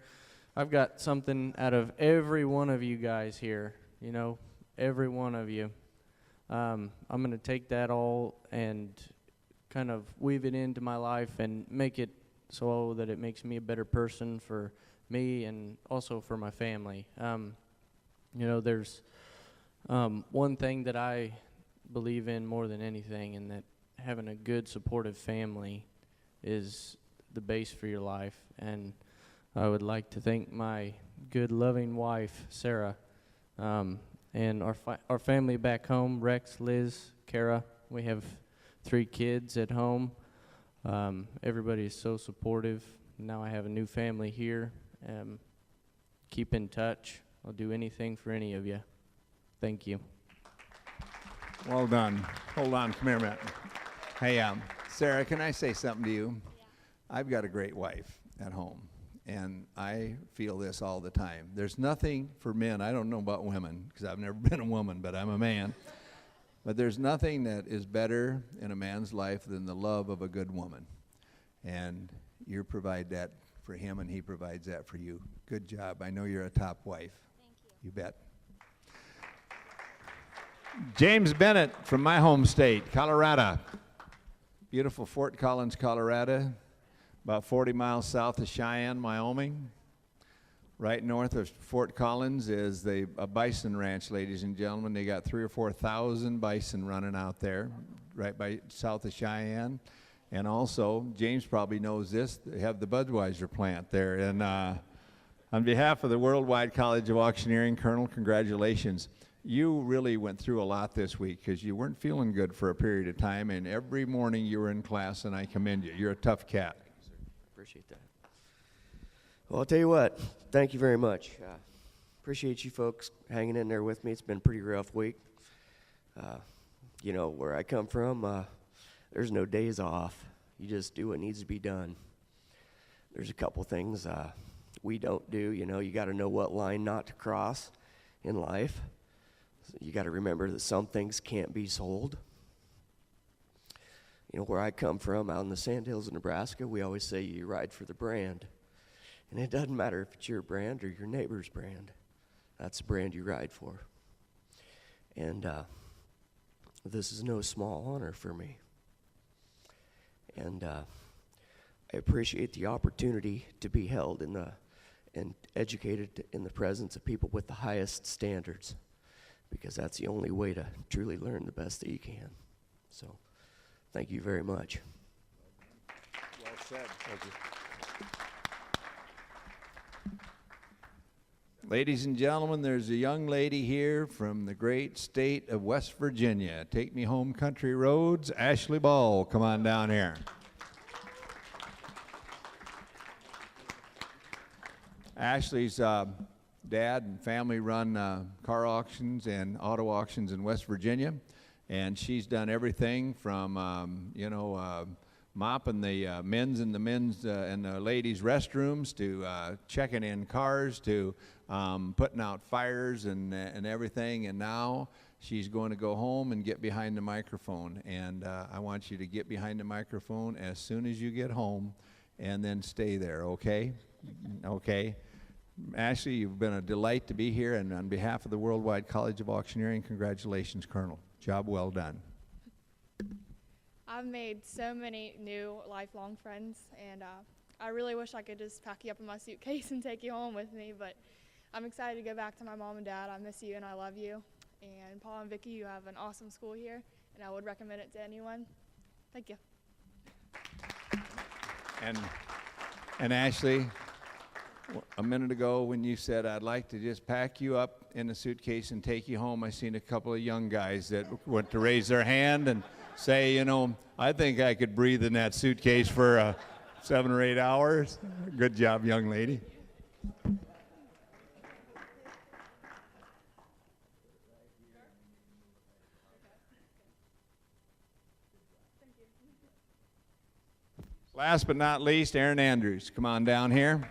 Q: I've got something out of every one of you guys here, you know, every one of you. I'm going to take that all and kind of weave it into my life and make it so that it makes me a better person for me and also for my family. You know, there's one thing that I believe in more than anything, and that having a good, supportive family is the base for your life. And I would like to thank my good, loving wife, Sarah, and our family back home, Rex, Liz, Kara. We have 3 kids at home. Everybody is so supportive. Now I have a new family here. Keep in touch. I'll do anything for any of you. Thank you.
A: Well done. Hold on. Come here a minute. Hey, Sarah, can I say something to you? Yeah. I've got a great wife at home, and I feel this all the time. There's nothing for men. I don't know about women because I've never been a woman, but I'm a man. But there's nothing that is better in a man's life than the love of a good woman. and you provide that for him, and he provides that for you. Good job. I know you're a top wife.
R: Thank you.
A: You bet. James Bennett from my home state, Colorado. Beautiful Fort Collins, Colorado, about 40 miles south of Cheyenne, Wyoming. Right north of Fort Collins is a bison ranch, ladies and gentlemen. They got 3,000 or 4,000 bison running out there, right by south of Cheyenne. And also, James probably knows this, they have the Budweiser plant there. And on behalf of the Worldwide College of Auctioneering, Colonel, congratulations. You really went through a lot this week because you weren't feeling good for a period of time, and every morning you were in class, and I commend you. You're a tough cat.
S: Appreciate that. Well, I'll tell you what, thank you very much. Appreciate you folks hanging in there with me. It's been a pretty rough week. You know, where I come from, there's no days off. You just do what needs to be done. There's a couple things we don't do. You know, you got to know what line not to cross in life. So you got to remember that some things can't be sold. You know, where I come from, out in the Sandhills of Nebraska, we always say you ride for the brand. And it doesn't matter if it's your brand or your neighbor's brand. That's the brand you ride for. And this is no small honor for me. And I appreciate the opportunity to be held and educated in the presence of people with the highest standards, because that's the only way to truly learn the best that you can. So, thank you very much.
A: Well said. Thank you. Ladies and gentlemen, there's a young lady here from the great state of West Virginia. Take me home country roads, Ashley Ball. Come on down here. Ashley's dad and family run car auctions and auto auctions in West Virginia, and she's done everything from mopping the men's and the ladies' restrooms to checking in cars to putting out fires and everything. And now she's going to go home and get behind the microphone. And I want you to get behind the microphone as soon as you get home, and then stay there. Okay? Okay. Ashley, you've been a delight to be here, and on behalf of the Worldwide College of Auctioneering, congratulations, Colonel. Job well done.
T: I've made so many new lifelong friends, and I really wish I could just pack you up in my suitcase and take you home with me, but I'm excited to go back to my mom and dad. I miss you and I love you. And Paul and Vicki, you have an awesome school here, and I would recommend it to anyone. Thank you.
A: And Ashley, a minute ago when you said, I'd like to just pack you up in a suitcase and take you home, I seen a couple of young guys that went to raise their hand and say, you know, I think I could breathe in that suitcase for 7 or 8 hours. Good job, young lady. Last but not least, Aaron Andrews. Come on down here.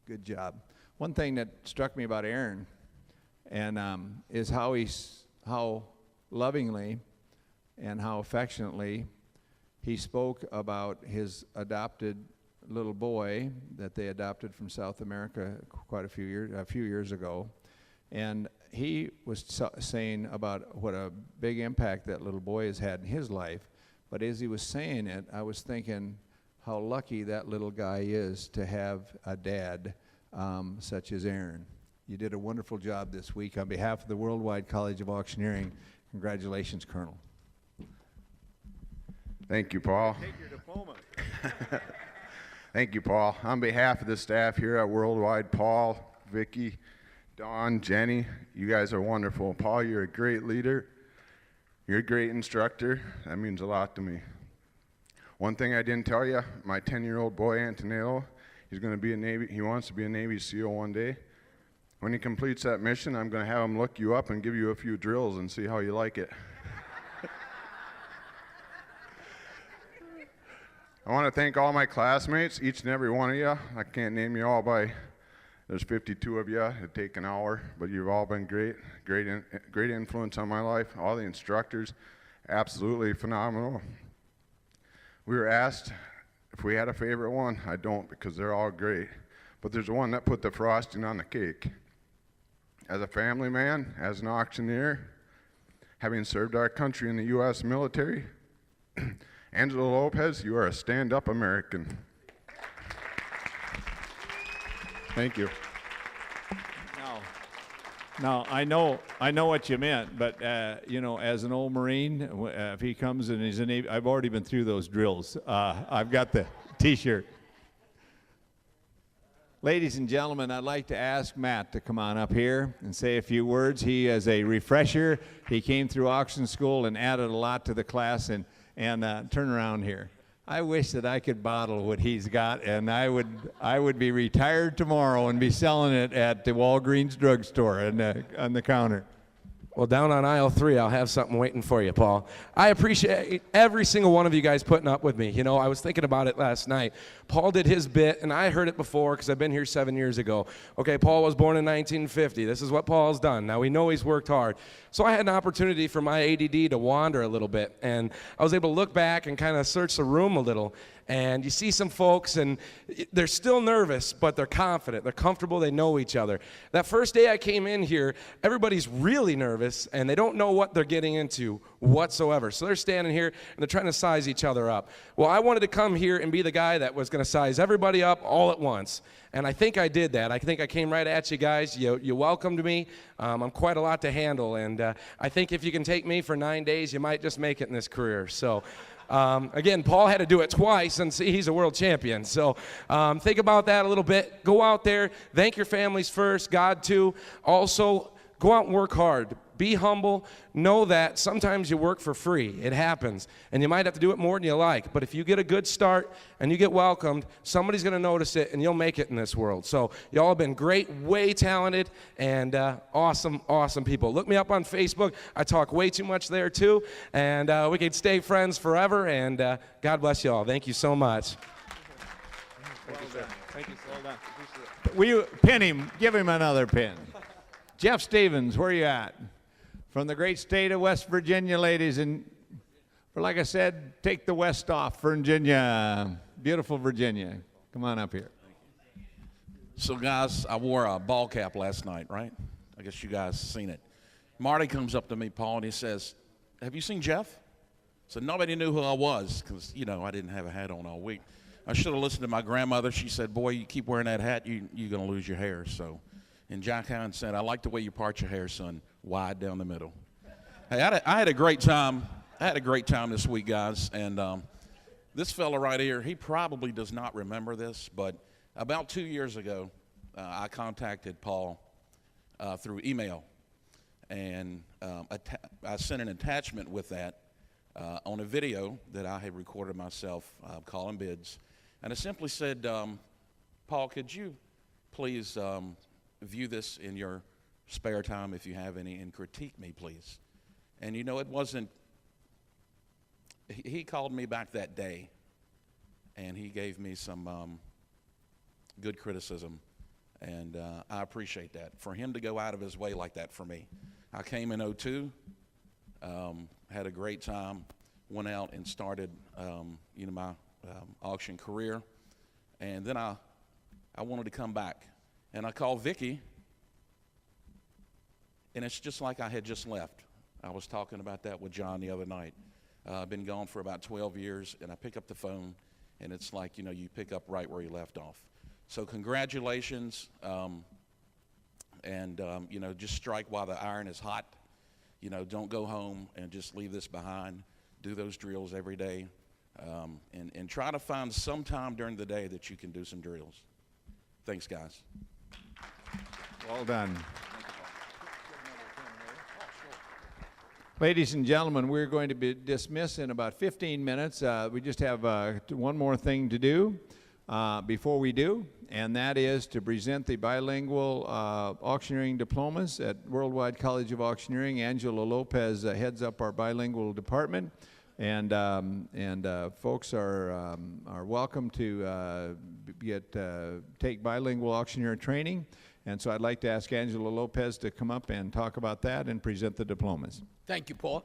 A: Good job. One thing that struck me about Aaron and is how lovingly and how affectionately he spoke about his adopted little boy that they adopted from South America quite a few years ago. And he was saying about what a big impact that little boy has had in his life. But as he was saying it, I was thinking how lucky that little guy is to have a dad such as Aaron. You did a wonderful job this week. On behalf of the Worldwide College of Auctioneering, congratulations, Colonel.
U: Thank you, Paul.
A: Take your diploma.
U: Thank you, Paul. On behalf of the staff here at Worldwide, Paul, Vicki, Dawn, Jenny, you guys are wonderful. Paul, you're a great leader. You're a great instructor. That means a lot to me. One thing I didn't tell you, my 10-year-old boy, Antonio, he wants to be a Navy SEAL one day. When he completes that mission, I'm going to have him look you up and give you a few drills and see how you like it. I want to thank all my classmates, each and every one of you. I can't name you all by There's 52 of you. It'd take an hour, but you've all been great, great influence on my life. All the instructors, absolutely phenomenal. We were asked if we had a favorite one. I don't, because they're all great. But there's one that put the frosting on the cake. As a family man, as an auctioneer, having served our country in the U.S. military, Angela Lopez, you are a stand-up American. Thank you.
A: Now I know what you meant, but you know, as an old Marine, if he comes and he's in, I've already been through those drills. I've got the T-shirt. Ladies and gentlemen, I'd like to ask Matt to come on up here and say a few words. He is a refresher. He came through auction school and added a lot to the class. And turn around here. I wish that I could bottle what he's got, and I would be retired tomorrow and be selling it at the Walgreens drugstore on the counter.
B: Well, down on aisle 3, I'll have something waiting for you, Paul. I appreciate every single one of you guys putting up with me. You know, I was thinking about it last night. Paul did his bit, and I heard it before because I've been here 7 years ago. Okay, Paul was born in 1950. This is what Paul's done. Now, we know he's worked hard. So I had an opportunity for my ADD to wander a little bit, and I was able to look back and kind of search the room a little. And you see some folks, and they're still nervous, but they're confident. They're comfortable. They know each other. That first day I came in here, everybody's really nervous, and they don't know what they're getting into whatsoever. So they're standing here, and they're trying to size each other up. Well, I wanted to come here and be the guy that was going to size everybody up all at once. And I think I did that. I think I came right at you guys. You welcomed me. I'm quite a lot to handle. And I think if you can take me for 9 days, you might just make it in this career. So. Again, Paul had to do it twice, and see, he's a world champion. So think about that a little bit. Go out there, thank your families first, God too. Also, go out and work hard. Be humble. Know that sometimes you work for free. It happens. And you might have to do it more than you like. But if you get a good start and you get welcomed, somebody's going to notice it, and you'll make it in this world. So y'all have been great, way talented, and awesome, awesome people. Look me up on Facebook. I talk way too much there, too. And we could stay friends forever. And God bless you all. Thank you so much.
A: Well done. Thank you. Well done. Will you pin him? Give him another pin. Jeff Stevens, where are you at? From the great state of West Virginia, ladies, and like I said, take the West off, Virginia, beautiful Virginia. Come on up here.
R: So, guys, I wore a ball cap last night, right? I guess you guys seen it. Marty comes up to me, Paul, and he says, "Have you seen Jeff?" So nobody knew who I was because, you know, I didn't have a hat on all week. I should have listened to my grandmother. She said, "Boy, you keep wearing that hat, you're going to lose your hair." So, and Jack Howard said, "I like the way you part your hair, son, wide down the middle." Hey, I had a great time. I had a great time this week, guys. And this fella right here, he probably does not remember this, but about 2 years ago, I contacted Paul through email. And I sent an attachment with that on a video that I had recorded myself calling bids. And I simply said, "Paul, could you please view this in your spare time if you have any and critique me, please?" And you know, it wasn't, he called me back that day and he gave me some good criticism, and I appreciate that. For him to go out of his way like that for me. I came in 2002, had a great time, went out and started you know, my auction career, and then I wanted to come back. And I called Vicki, and it's just like I had just left. I was talking about that with John the other night. I've been gone for about 12 years, and I pick up the phone, and it's like, you know, you pick up right where you left off. So congratulations, and, you know, just strike while the iron is hot. You know, don't go home and just leave this behind. Do those drills every day, and try to find some time during the day that you can do some drills. Thanks, guys.
A: Well done. Ladies and gentlemen, we're going to be dismissed in about 15 minutes. We just have one more thing to do before we do, and that is to present the bilingual auctioneering diplomas at Worldwide College of Auctioneering. Angela Lopez heads up our bilingual department, and folks are welcome to take bilingual auctioneer training. And so I'd like to ask Angela Lopez to come up and talk about that and present the diplomas.
D: Thank you, Paul.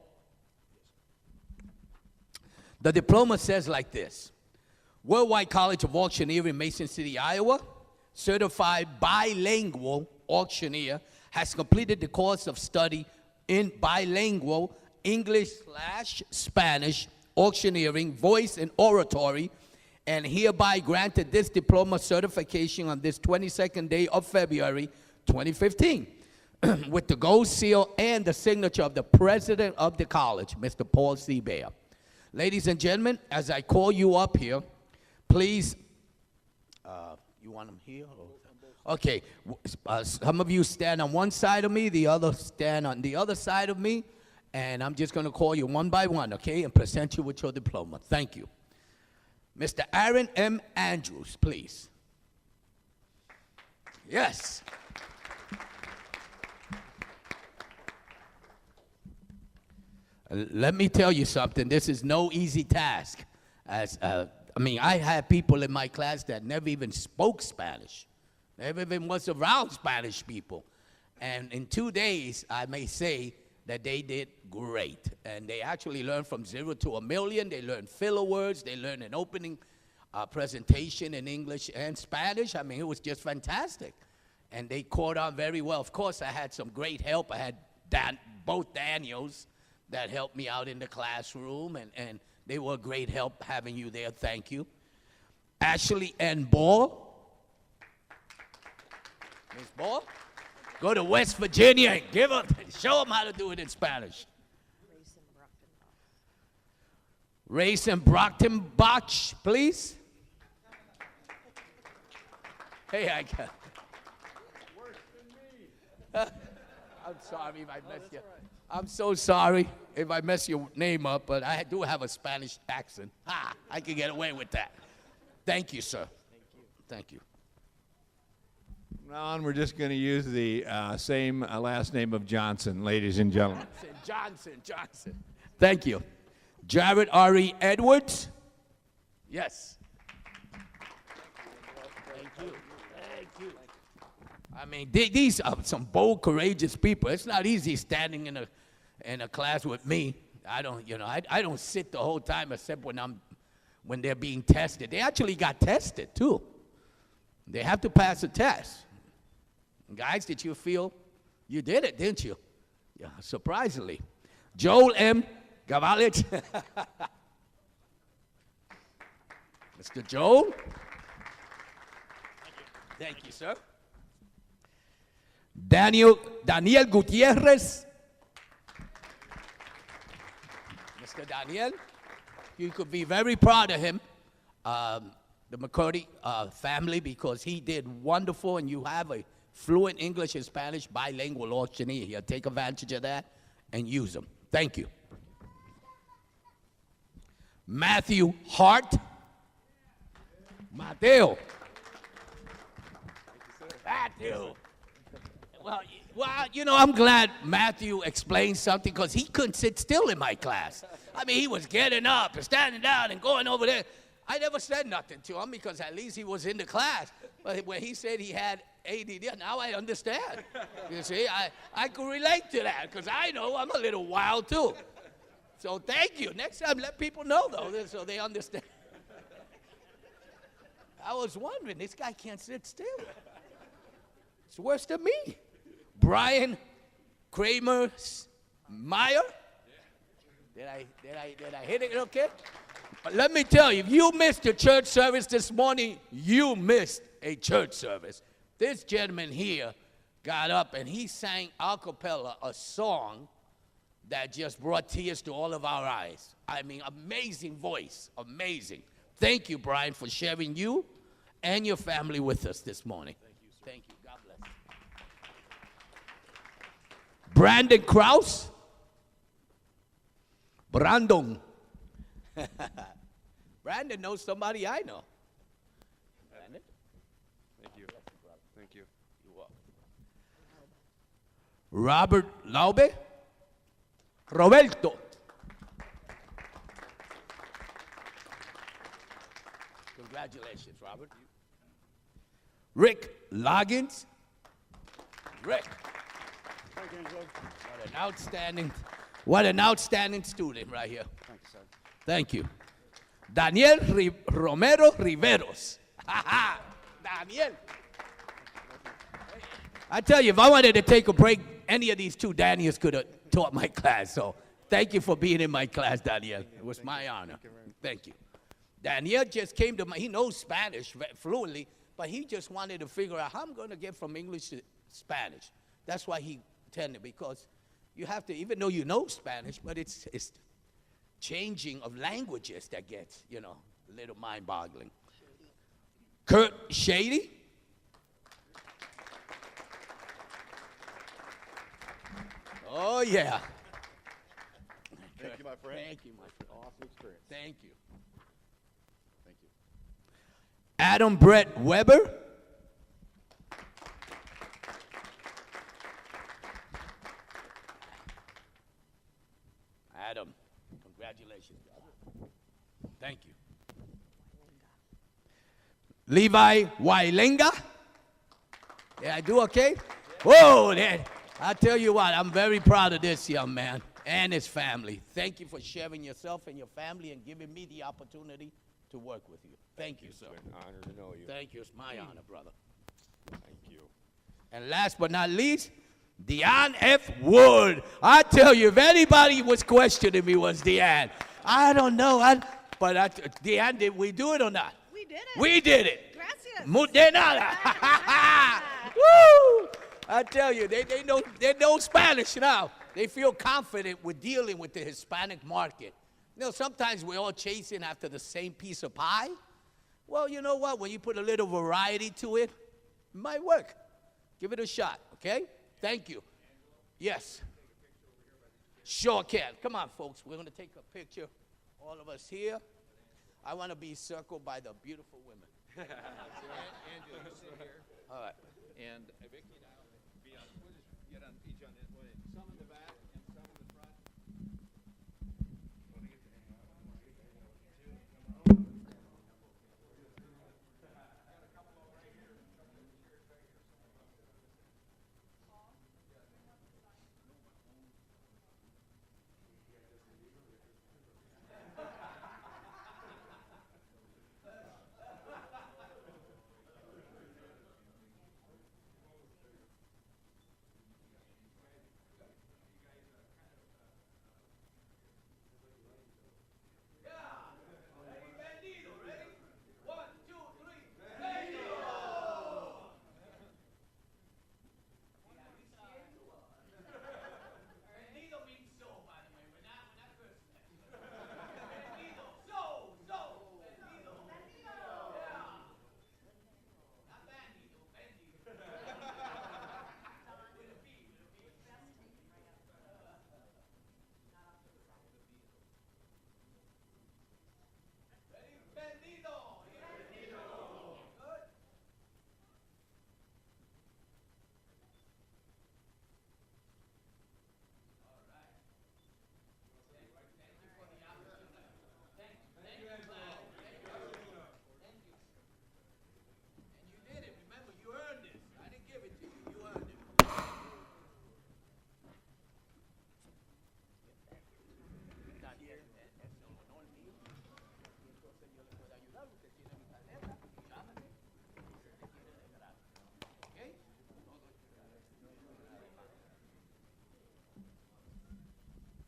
D: The diploma says like this: Worldwide College of Auctioneering, Mason City, Iowa, certified bilingual auctioneer, has completed the course of study in bilingual English/Spanish auctioneering, voice and oratory, and hereby granted this diploma certification on this 22nd day of February 2015 with the gold seal and the signature of the president of the college, Mr. Paul C. Bear. Ladies and gentlemen, as I call you up here, please, you want them here? Or? Okay, some of you stand on one side of me, the other stand on the other side of me, and I'm just going to call you one by one, okay, and present you with your diploma. Thank you. Mr. Aaron M. Andrews, please. Yes. Let me tell you something. This is no easy task. I had people in my class that never even spoke Spanish. Never even was around Spanish people. And in 2 days, I may say that they did great. And they actually learned from 0 to 1,000,000. They learned filler words. They learned an opening presentation in English and Spanish. I mean, it was just fantastic. And they caught on very well. Of course, I had some great help. I had both Daniels that helped me out in the classroom, and they were a great help having you there. Thank you. Ashley N. Ball. Miss Ball, go to West Virginia and show them how to do it in Spanish. Race and Brockton-Bach, please. Hey, I got. I'm sorry if I messed you. I'm so sorry if I mess your name up, but I do have a Spanish accent. I can get away with that. Thank you, sir. Thank you.
A: From now on, we're just going to use the same last name of Johnson, ladies and gentlemen.
D: Johnson. Thank you. Jared R.E. Edwards. Yes. Thank you. Thank you. I mean, these are some bold, courageous people. It's not easy standing in a class with me. I don't sit the whole time except when they're being tested. They actually got tested too. They have to pass a test. Guys, did you feel you did it, didn't you? Yeah, surprisingly. Joel M. Gavalich. Mr. Joel. Thank you, sir. Daniel Gutierrez. Mr. Daniel, you could be very proud of him, the McCurdy family, because he did wonderful, and you have a fluent English and Spanish bilingual auctioneer here. Take advantage of that and use them. Thank you. Matthew Hart. Matthew. Matthew. Well, I'm glad Matthew explained something, because he couldn't sit still in my class. I mean, he was getting up and standing down and going over there. I never said nothing to him because at least he was in the class. But when he said he had ADD, now I understand. You see, I can relate to that because I know I'm a little wild too. So thank you. Next time, let people know, though, so they understand. I was wondering, this guy can't sit still. It's worse than me. Brian Kramer Meyer. Did I hit it okay? But let me tell you, if you missed a church service this morning, you missed a church service. This gentleman here got up and he sang a cappella a song that just brought tears to all of our eyes. I mean, amazing voice, amazing. Thank you, Brian, for sharing you and your family with us this morning. Thank you. God bless. Brandon Krause. Brandon. Brandon knows somebody I know. Brandon?
G: Thank you. Thank you.
D: You're welcome. Robert Laube. Roberto. Congratulations, Robert. Rick Loggins. Rick. What an outstanding student right here.
E: Thank you, sir.
D: Thank you. Daniel Romero Riveros. Daniel. I tell you, if I wanted to take a break, any of these two Daniels could have taught my class. So thank you for being in my class, Daniel. It was my honor. Thank you. Daniel just came to he knows Spanish fluently, but he just wanted to figure out how I'm going to get from English to Spanish. That's why he attended, because you have to, even though you know Spanish, but it's changing of languages that gets, a little mind-boggling. Kurt Shady. Oh, yeah.
E: Thank you, my friend.
D: Thank you, my friend.
E: Awesome experience.
D: Thank you.
E: Thank you.
D: Adam Brett Weber. Adam, congratulations, brother. Thank you. Levi Wailenga. Did I do okay? Whoa, I tell you what, I'm very proud of this young man and his family. Thank you for sharing yourself and your family and giving me the opportunity to work with you. Thank you, sir.
E: It's an honor to know you.
D: Thank you. It's my honor, brother.
E: Thank you.
D: And last but not least, Deanne F. Wood. I tell you, if anybody was questioning me, was Deanne. I don't know. Deanne, did we do it or not?
V: We did it.
D: We did it.
V: Gracias.
D: De nada. Woo! I tell you, they know Spanish now. They feel confident with dealing with the Hispanic market. Sometimes we're all chasing after the same piece of pie. Well, you know what? When you put a little variety to it, it might work. Give it a shot, okay? Thank you. Yes. Sure can. Come on, folks. We're going to take a picture. All of us here. I want to be circled by the beautiful women.
A: Angela, you sit here.
D: All right.
A: And Vicky and I will be on, we'll just get on each on this way. Some in the back and some in the front.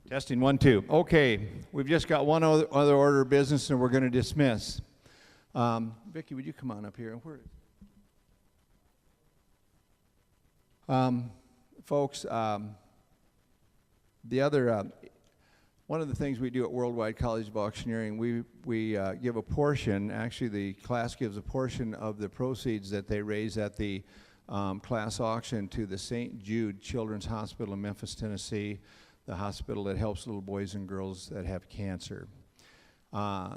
A: Testing 1, 2. Okay, we've just got one other order of business, and we're going to dismiss. Vicki, would you come on up here? Folks, the other one of the things we do at Worldwide College of Auctioneering, we give a portion. Actually, the class gives a portion of the proceeds that they raise at the class auction to the St. Jude Children's Hospital in Memphis, Tennessee, the hospital that helps little boys and girls that have cancer.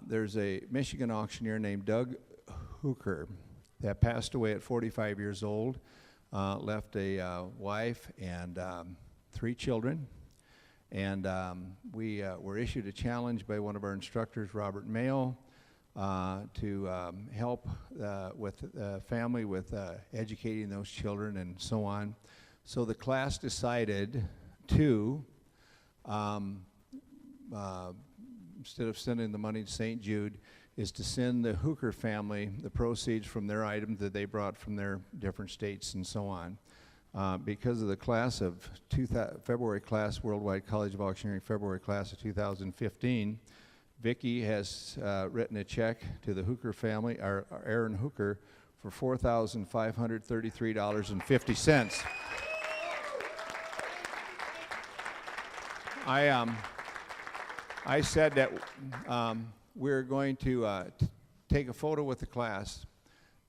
A: There's a Michigan auctioneer named Doug Hooker that passed away at 45 years old, left a wife and 3 children. And we were issued a challenge by one of our instructors, Robert Mayo, to help with the family with educating those children and so on. So the class decided to, instead of sending the money to St. Jude, is to send the Hooker family the proceeds from their items that they brought from their different states and so on. Because of the class of February class, Worldwide College of Auctioneering February class of 2015, Vicki has written a check to the Hooker family, our Aaron Hooker, for $4,533.50. I said that we're going to take a photo with the class,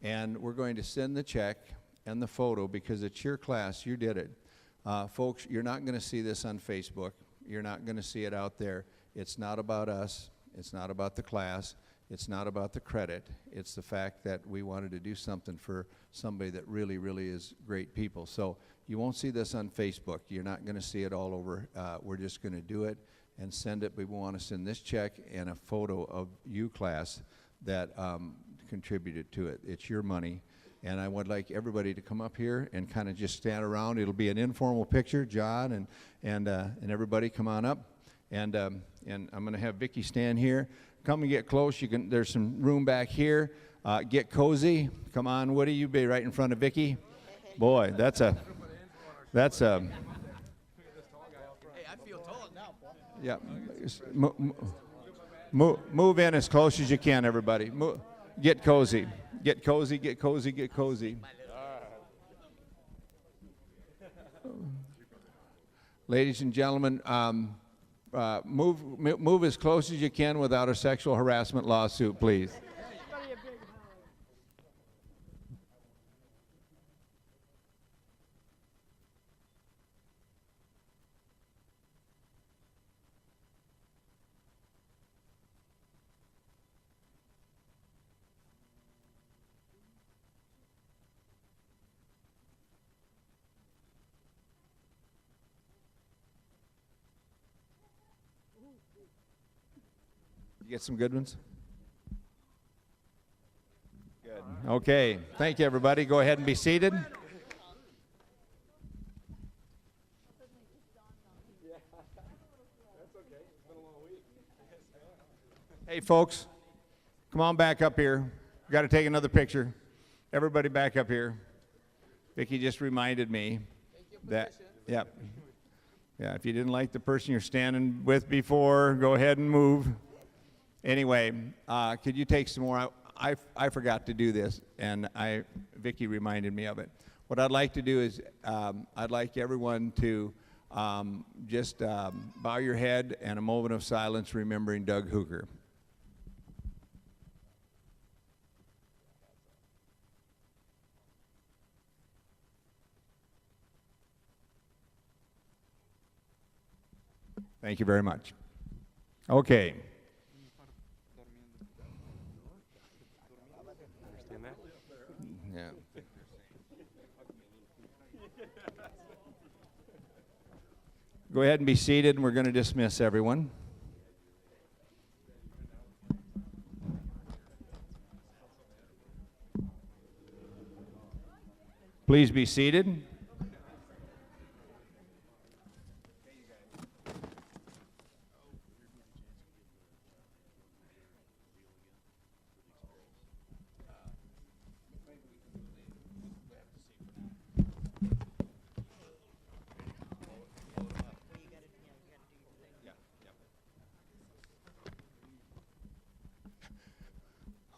A: and we're going to send the check and the photo because it's your class. You did it. Folks, you're not going to see this on Facebook. You're not going to see it out there. It's not about us. It's not about the class. It's not about the credit. It's the fact that we wanted to do something for somebody that really, really is great people. So you won't see this on Facebook. You're not going to see it all over. We're just going to do it and send it. We want to send this check and a photo of you, class, that contributed to it. It's your money. And I would like everybody to come up here and kind of just stand around. It'll be an informal picture. John and everybody come on up. And I'm going to have Vicki stand here. Come and get close. There's some room back here. Get cozy. Come on, Woody. You be right in front of Vicki. Boy, that's a. Hey, I feel tall now, Paul. Yeah. Move in as close as you can, everybody. Get cozy. Get cozy. Get cozy. Get cozy. Ladies and gentlemen, move as close as you can without a sexual harassment lawsuit, please. You get some good ones? Good. Okay. Thank you, everybody. Go ahead and be seated. Hey, folks, come on back up here. We've got to take another picture. Everybody back up here. Vicki just reminded me that, yeah, if you didn't like the person you're standing with before, go ahead and move. Anyway, could you take some more? I forgot to do this, and Vicki reminded me of it. What I'd like to do is I'd like everyone to just bow your head and a moment of silence remembering Doug Hooker. Thank you very much. Okay. Yeah. Go ahead and be seated, and we're going to dismiss everyone. Please be seated.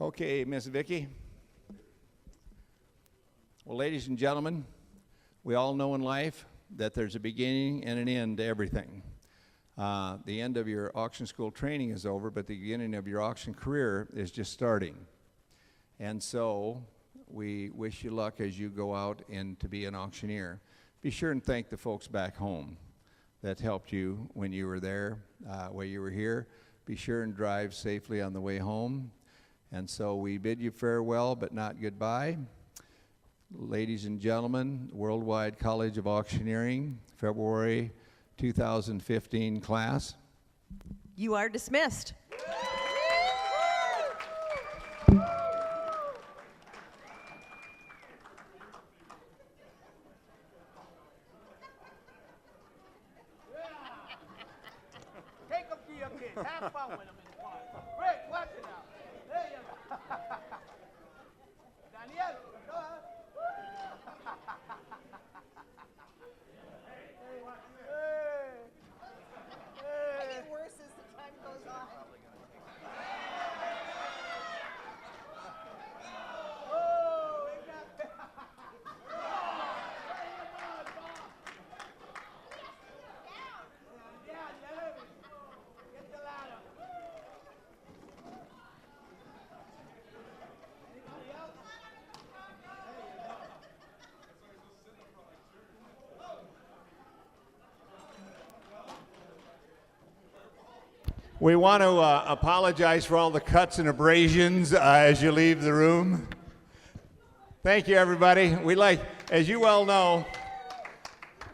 A: Okay, Miss Vicki. Well, ladies and gentlemen, we all know in life that there's a beginning and an end to everything. The end of your auction school training is over, but the beginning of your auction career is just starting. And so we wish you luck as you go out and to be an auctioneer. Be sure and thank the folks back home that helped you when you were there, while you were here. Be sure and drive safely on the way home. And so we bid you farewell, but not goodbye. Ladies and gentlemen, Worldwide College of Auctioneering, February 2015 class.
F: You are dismissed.
D: have fun with them in the water. Rick, watch it now. There you go. Daniel, go ahead.
F: I get worse as the time goes on.
A: We want to apologize for all the cuts and abrasions as you leave the room. Thank you, everybody. As you well know,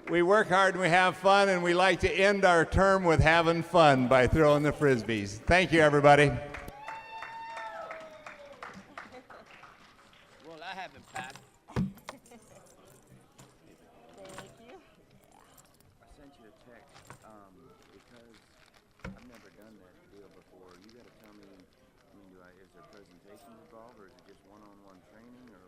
A: we work hard and we have fun, and we like to end our term with having fun by throwing the Frisbees. Thank you, everybody.
D: Well, I haven't packed.
F: Thank you.
V: I sent you a text because I've never done that deal before. You got to tell me, is there presentations involved, or is it just one-on-one training, or